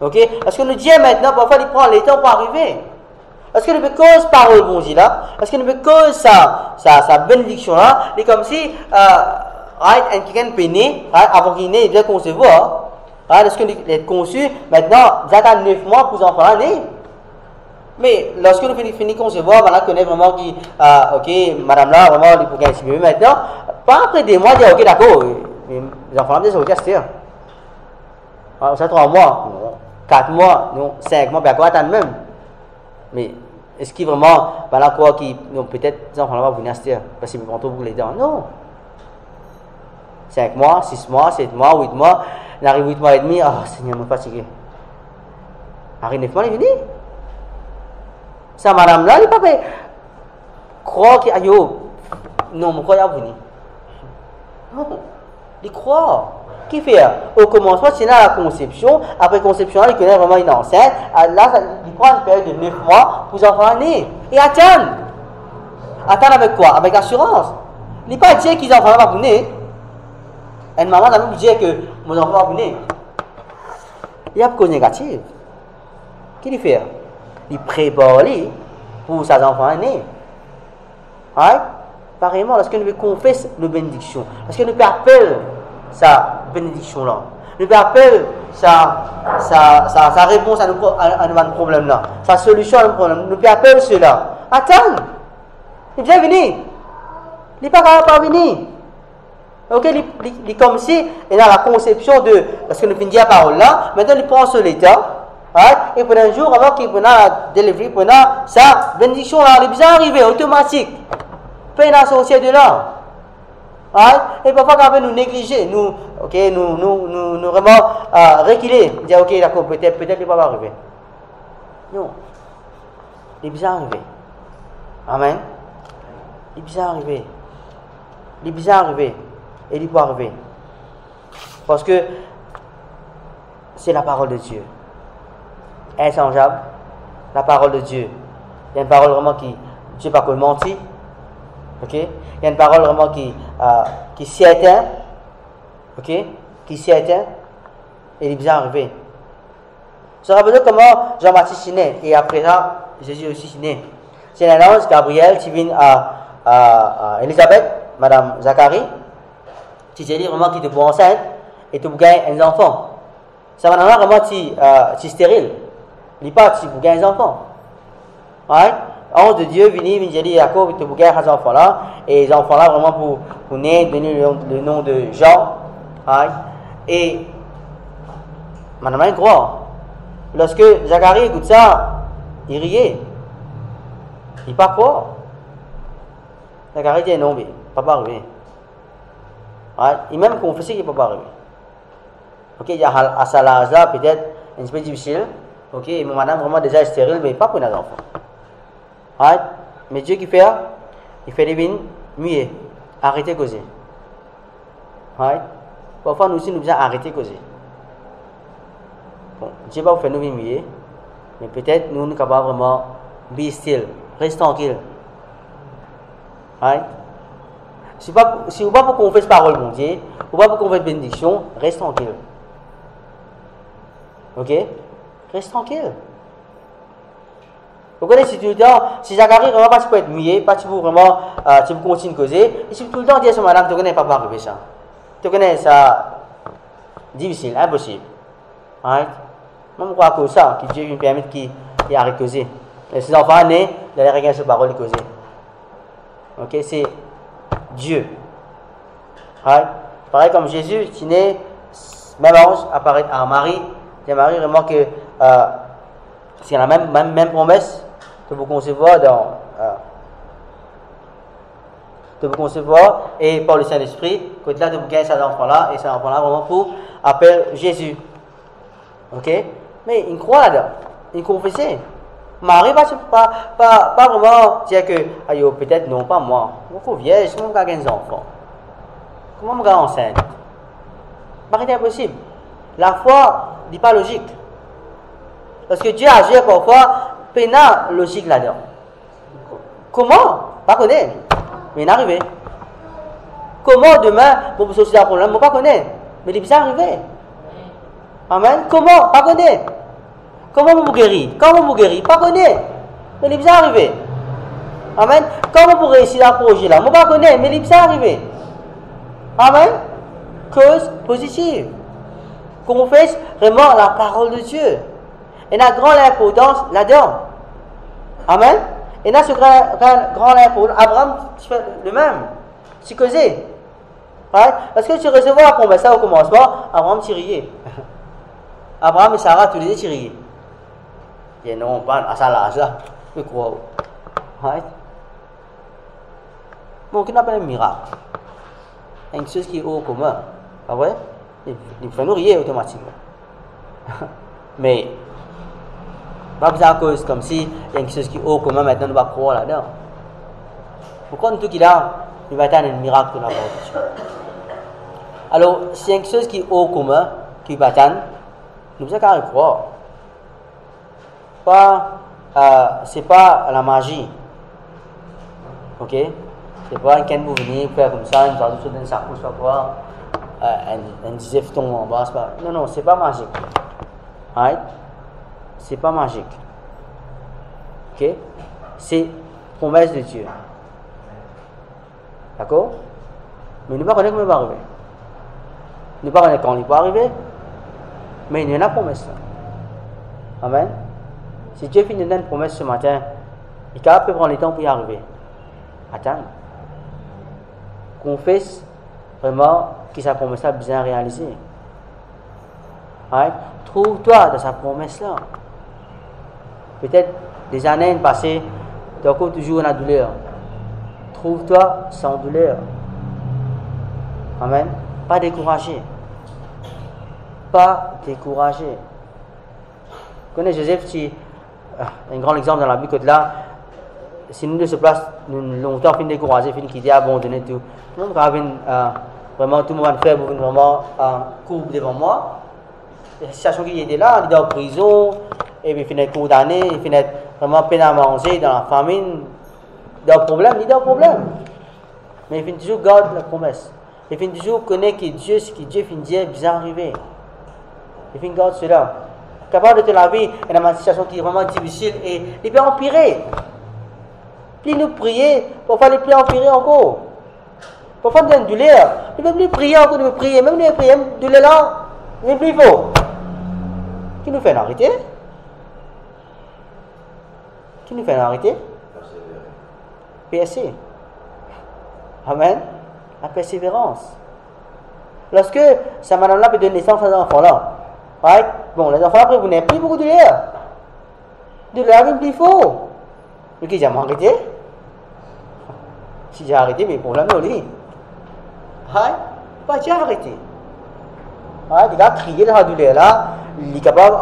Ok? Parce que le Dieu maintenant, parfois, il prend le temps pour arriver. Parce que nous peut cause parole bon Dieu là, parce que nous peut cause sa bénédiction là, c'est comme si right, quelqu'un peut naître, right, avant qu'il naît, il doit concevoir. Right, lorsque il est conçu, maintenant, vous attendez 9 mois pour enfants naître. Mais lorsque nous finissons de concevoir, voilà, connaît vraiment qui, ok, madame là, vraiment, il faut gagner 6 bébés maintenant, pas après des mois, dire ok, d'accord, les enfants là, c'est ok, c'est ça 3 mois, 4 mois, non, 5 mois, bien quoi attendre même. Mais est-ce qu'il vraiment, voilà quoi, qui peut-être les enfants là vont venir se dire, parce qu'ils vont trop vous les dents. Non. 5 mois, 6 mois, 7 mois, 8 mois, il arrive 8 mois et demi, oh Seigneur, je suis fatigué. Arrive 9 mois, il est venu. Ça, madame là, il ne peut pas croire qu'il y a non, je crois qu'il est venu. Non, il croit. Qui fait? Au commencement, c'est là la conception. Après conception, il connaît vraiment une enceinte. Là, il prend une période de 9 mois pour les enfants nés. Et attendre. Attendre avec quoi? Avec assurance. Il n'est pas dire qu'ils enfants vont venir. Une maman n'a même dit que mon enfant va venir. Il y a une cause négative. Qu'est-ce qu'il fait? Il prépare pour ses enfants nés. Right? Pareillement, lorsque nous confesse nos bénédictions, lorsque nous appelle sa bénédiction là, nous appelle sa réponse à nos problèmes là, sa solution à nos problèmes, nous appelle cela. Attends, il vient venir. Il n'est pas capable de venir. Ok, il est comme si il a la conception de, parce que nous finissons la parole là, maintenant il prend sur l'état. Right? Et pendant un jour, avant qu'il prenne la délivrer, pendant sa bénédiction là, il est bien arrivé, automatique. Peine à sortir de là. Right? Et parfois, quand on nous négliger, nous vraiment reculer, dire ok, d'accord, peut-être il va pas arriver. Non. Il est bien arrivé. Amen. Il est bien arrivé. Il est bien arrivé. Et il peut arriver. Parce que c'est la parole de Dieu. Inchangeable, la parole de Dieu. Il y a une parole vraiment qui, Dieu pas qu'on mentit. Ok? Il y a une parole vraiment qui s'y éteint. Ok? Qui s'y éteint. Et il est bien arrivé. Je rappelle comment Jean-Baptiste est né. Et après ça, Jésus aussi est né. C'est un ange, Gabriel, qui vient à Élisabeth, Madame Zacharie. Tu dis vraiment qu'il te pour enceinte et tu gagnes un enfant. Ça va vraiment tu stérile. Il n'est pas pour gagner un enfant. Right? Ange de Dieu vient dire Jacob, tu gagnes un enfant là. Et les enfants là vraiment pour naître, donner le nom de Jean. Right? Et madame il croit. Lorsque Zacharie écoute ça, il riait. Il pas quoi. Zacharie dit non, mais pas arrivé. Right? Il même confessé qu'il ne peut pas arriver. Ok, il y a à sa âge là peut-être un petit peu difficile. Ok, mais madame vraiment déjà stérile, mais pas pour les enfants. Right? Mais Dieu qui fait, il fait des vignes muets. Arrêtez de causer. Right? Parfois nous aussi nous devons arrêter de causer. Bon, Dieu va vous faire nous vignes muets, mais peut-être nous sommes capables vraiment be still, reste tranquille. Right? Si vous ne pas pour qu'on fasse parole, mon Dieu, ou pas pour qu'on fasse bénédiction, reste tranquille. Ok? Reste tranquille. Vous connaissez tout le temps, si Zacharie vraiment pas pour être muet, pas pour vraiment tu peux continuer de causer, et si tout le temps dire à madame, tu connais pas arriver ça. Tu connais ça difficile, impossible. Right? Moi je crois que ça, que Dieu lui permet qu'il arrête de causer. Et ces enfants nés, il a rien sur parole de causer. Ok, c'est Dieu. Right? Pareil comme Jésus, qui naît, même ange apparaît à Marie. Et Marie vraiment que c'est la même promesse que vous concevoir et par le Saint-Esprit, que là de vous gagner cet enfant-là, et cet enfant-là vraiment pour appeler Jésus. Ok? Mais il croit là-dedans, il confesse. Marie pas vraiment dire que peut-être non, pas moi. Moi, vierge, je vais gagner des enfants. Comment je vais enceinte? Marie, c'est impossible. La foi n'est pas logique. Parce que Dieu agit parfois, pénal logique là-dedans. Comment? Pas connaître. Mais il est arrivé. Comment demain, pour vous sortir d'un problème, je ne pas connaître. Mais il est bien arrivé. Amen. Comment? Pas connaître. Comment vous guérir? Comment vous guérir? Pas connaître. Mais il est bien arrivé. Amen. Comment vous réussir un projet là? Je ne pas connaître. Mais il est bien arrivé. Amen. Cause positive. Confesse vraiment la parole de Dieu. Et il a grande importance là-dedans. Amen. Et il a ce grand importance. Abraham fait le même. C'est causé. Right? Parce que tu recevras la promesse au commencement, Abraham tirier. Abraham et Sarah tous les deux tirier. Et non, pas à sa l'âge là. Je crois. Right? Bon, qu'on appelle un miracle. Une chose qui est au commun. Pas vrai? Il faut nous rier automatiquement. Mais, pas besoin de cause comme si il y a quelque chose qui est au commun, maintenant on va croire là-dedans. Pourquoi tout qu'il a, il va attendre un miracle de la part de Dieu. Alors, s'il y a quelque chose qui est au commun, qui va attendre, nous devons carrément croire. C'est pas la magie. Ok? C'est pas quelqu'un vous venir faire comme ça, une sorte de sac ou pas quoi. Un disif tombe en bas, pas. Non, c'est pas magique. Right? C'est pas magique. Ok? C'est promesse de Dieu. D'accord? Mais nous ne connaissons pas comment il va arriver. Nous ne connaissons pas quand il va arriver. Mais il y a une promesse. Amen. Si Dieu finit une promesse ce matin, il est capable de prendre le temps pour y arriver. Attends. Confesse vraiment que sa promesse a bien réalisée. Right? Trouve-toi dans sa promesse-là. Peut-être des années passées, tu es encore toujours dans la douleur. Trouve-toi sans douleur. Amen. Pas découragé. Pas découragé. Vous connaissez Joseph, c'est un grand exemple dans la Bible que là, si nous de ce place, nous longtemps fin découragé, fin qui dit abandonner tout. Tout le monde va vraiment tout le monde faire pour vraiment courir devant moi. La situation qui était là, il est en prison, et puis il finit condamné, il finit vraiment peine à manger, dans la famine, dans le problème, il est dans le problème. Mais il finit toujours garder la promesse. Il finit toujours connaître que Dieu, ce que Dieu finit de dire, bien arrivé. Il finit garder cela. Capable de te laver dans une situation qui est vraiment difficile et il peut empirer. Puis nous prier, parfois il peut empirer encore. Parfois nous avons une douleur. Il ne peut plus prier encore, il peut prier. Même nous prier, douleur là, il n'est plus faux. Qui nous fait arrêter? Qui nous fait arrêter? PSC. Amen. La persévérance. Lorsque sa madame-là peut donner naissance à ces enfants-là, right? Bon, les enfants après, vous n'avez plus beaucoup de douleur. De l'air, il plus faux. Mais qui j'ai arrêté? Si j'ai arrêté, mes problèmes, non, lui. Right? Pas j'ai arrêté. Right? Il va crier dans la douleur là. Il est capable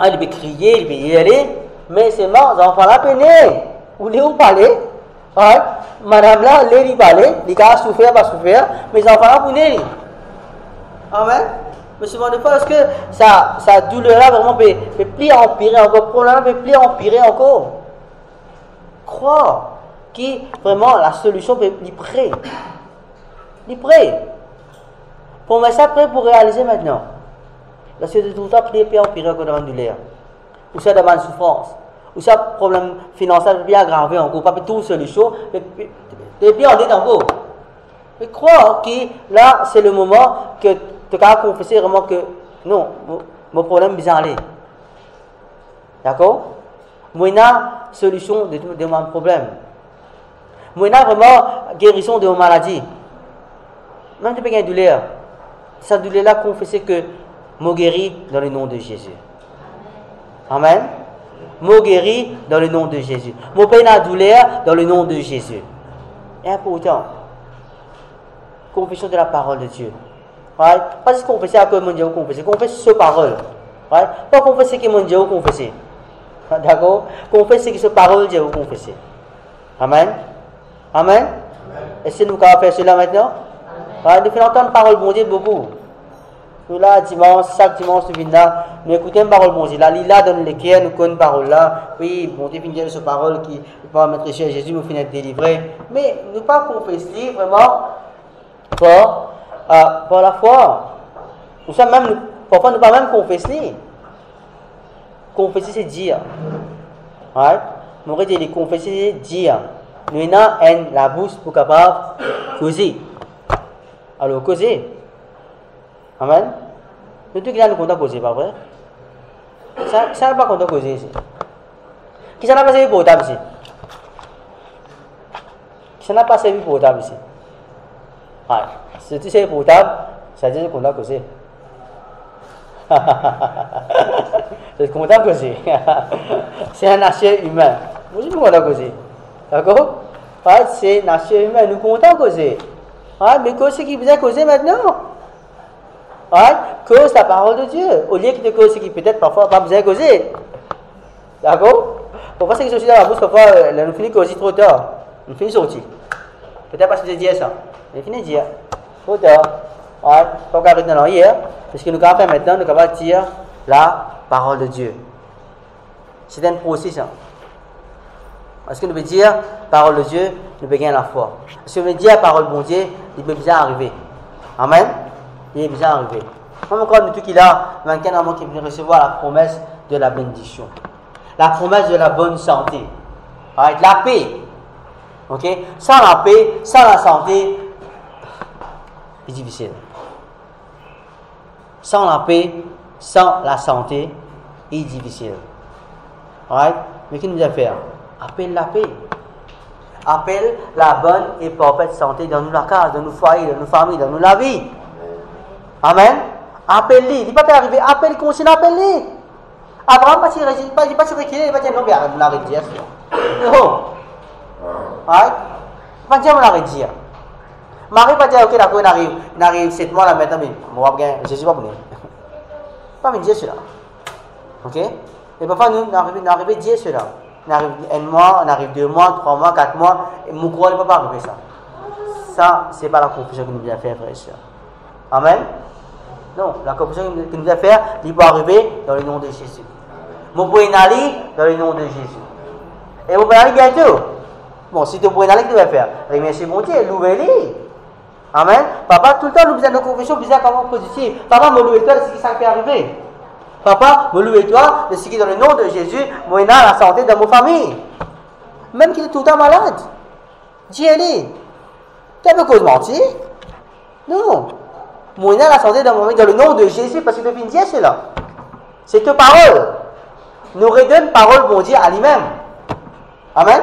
il peut crier, il peut y aller. Mais seulement, les enfants là, peiner. Vous voulez où parler? Right? Madame là, il parler. Il a souffert, pas souffert. Mais les enfants là, vous n'êtes Amen. Mais souvent de fois, est-ce que sa douleur-là vraiment peut plus empirer encore, le problème peut plus empirer encore. Croire que vraiment la solution peut être prêt. Il est prêt. Pour mettre ça prêt pour réaliser maintenant. Parce que de tout le temps, peut empirer encore dans la douleur. Ou ça dans la souffrance. Ou ça, problème financier peut bien aggraver encore. Pas toute solution, peut bien en être encore. Mais croire que là, c'est le moment que tu as confessé vraiment que non, mon problème est bien allé. D'accord? Moi, j'ai une solution de mon problème. Moi, j'ai vraiment guérison de mon maladie. Même si tu peux gagner une douleur, cette douleur-là, confesser que moi guéri dans le nom de Jésus. Amen. Moi guéri dans le nom de Jésus. Moi paye la douleur dans le nom de Jésus. Et important. Confession de la parole de Dieu. Right? Pas juste confesser à que mon Dieu confesser, confesser cette parole. Right? Pas confesser que mon Dieu confesser. D'accord? Confesser que cette parole Dieu confesser. Amen. Amen. Est-ce que nous pouvons faire cela maintenant? Right? Nous faisons entendre la parole de Dieu beaucoup. Nous là, dimanche, chaque dimanche, nous venons là, nous écoutons la parole de Dieu. Là, il a donné le cœur, nous connaissons la parole là. Oui, bon Dieu finit de cette parole qui va mettre sur Jésus, nous finit de délivrer. Mais nous ne pas confesser vraiment par la foi. Nous sommes même, parfois nous ne pas même confesser. Confesser, c'est dire. Right? Nous aurait dit confesser, c'est dire. Nous avons la bouche pour capable de causer. Alors, causer. Amen. Nous tous qui nous comptons causer, pas vrai? Ça n'a pas compté causer ici. Qui ça n'a pas servi pour autant ici? Qui ça n'a pas servi pour autant ici? Ah, si tu sais pour autant, ça veut dire qu'on a causé. C'est qu'on a causé. C'est un aspect humain. Vous savez qu'on a causé. D'accord? C'est un aspect humain. Nous comptons causer. Mais qu'est-ce qui vous a causé maintenant? Cause la parole de Dieu. Au lieu de cause ce qui peut-être parfois pas besoin de causer. D'accord? Parfois, c'est que je suis dans la bouche, parfois, nous finissons causer trop tard. Nous finissons sortir. Peut-être parce que je dis ça. Mais finissons de dire. Trop tard. Pas arrêter dans l'hier. Parce que nous avons fait maintenant, nous avons dire la parole de Dieu. C'est un processus. Parce que nous pouvons dire parole de Dieu, nous pouvons gagner la foi. Parce que nous pouvons dire parole de Dieu, il peut bien arriver. Amen. Il est bien arrivé. Comme encore nous tous qui là, maintenant qui vient recevoir la promesse de la bénédiction. La promesse de la bonne santé. La paix. Ok? Sans la paix, sans la santé, c'est difficile. Sans la paix, sans la santé, c'est difficile. Right? Mais qu'est-ce que nous devons faire? Appelle la paix. Appelle la bonne et parfaite santé dans nos cases, dans nos foyers, dans nos familles, dans nos vies. Amen. Appelle-les. Il ne va pas arriver. Appelle, continue à appeler. Abraham pas se reculer, il va dire non, mais on l'a redire. Non. Right? Pas dire on l'a redire. Marie pas dire ok d'accord, on arrive 7 mois là maintenant, mais on va bien, Jésus va venir. Pas me dire cela. Ok? Et parfois nous arrivons à dire cela. On arrive 1 mois, on arrive 2 mois, 3 mois, 4 mois, et mon courant ne peut pas arriver ça. Ça, ce n'est pas la confession que nous devons faire, frère et soeur. Amen. Non, la confession que nous devons faire, il peut arriver dans le nom de Jésus. Vous pouvez aller dans le nom de Jésus. Et vous pouvez aller bientôt. Bon, si tu pouvez aller, tu vas faire. Remerciez mon Dieu, louez-les. Amen. Papa, tout le temps, nous faisons nos confessions bizarrement positives. Papa, me louez toi de ce qui s'est arrivé. Papa, me louez toi de ce qui, dans le nom de Jésus, moi, la santé dans ma famille. Même qu'il est tout le temps malade. Dis-le. Tu as pas cause mentir? Non. Moi, la santé dans ma famille, dans le nom de Jésus, parce que tu viens dire cela. C'est ta parole. Nous redonne parole, bon Dieu, à lui-même. Amen.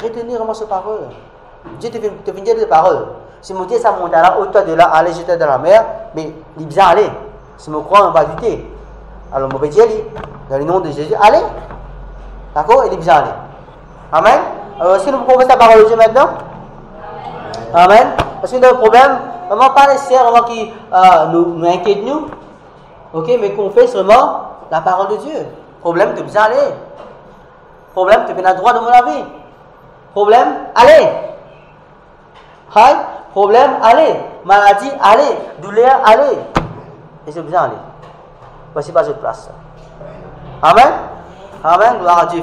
Retenez vraiment cette parole. Dieu te fait dire des paroles. Si mon Dieu, ça monte à la hauteur de là, aller jeter dans la mer, mais il est bien allé. Si je crois, on va lutter. Alors, mon Dieu, dans le nom de Jésus, allez. D'accord? Il est bien allé. Amen. Alors, est-ce que nous pouvons faire la parole de Dieu maintenant? Amen. Parce que dans le problème, vraiment pas nécessaire, vraiment qui nous inquiète nous. Ok, mais qu'on fait seulement la parole de Dieu. Problème, tu es bien allé. Problème, tu as le droit de mon avis. Problème, allez. Hi. Problème, allez. Maladie, allez. Douleur, allez. Et c'est bien allé. Voici pas cette place. Amen. Amen. Gloire à Dieu.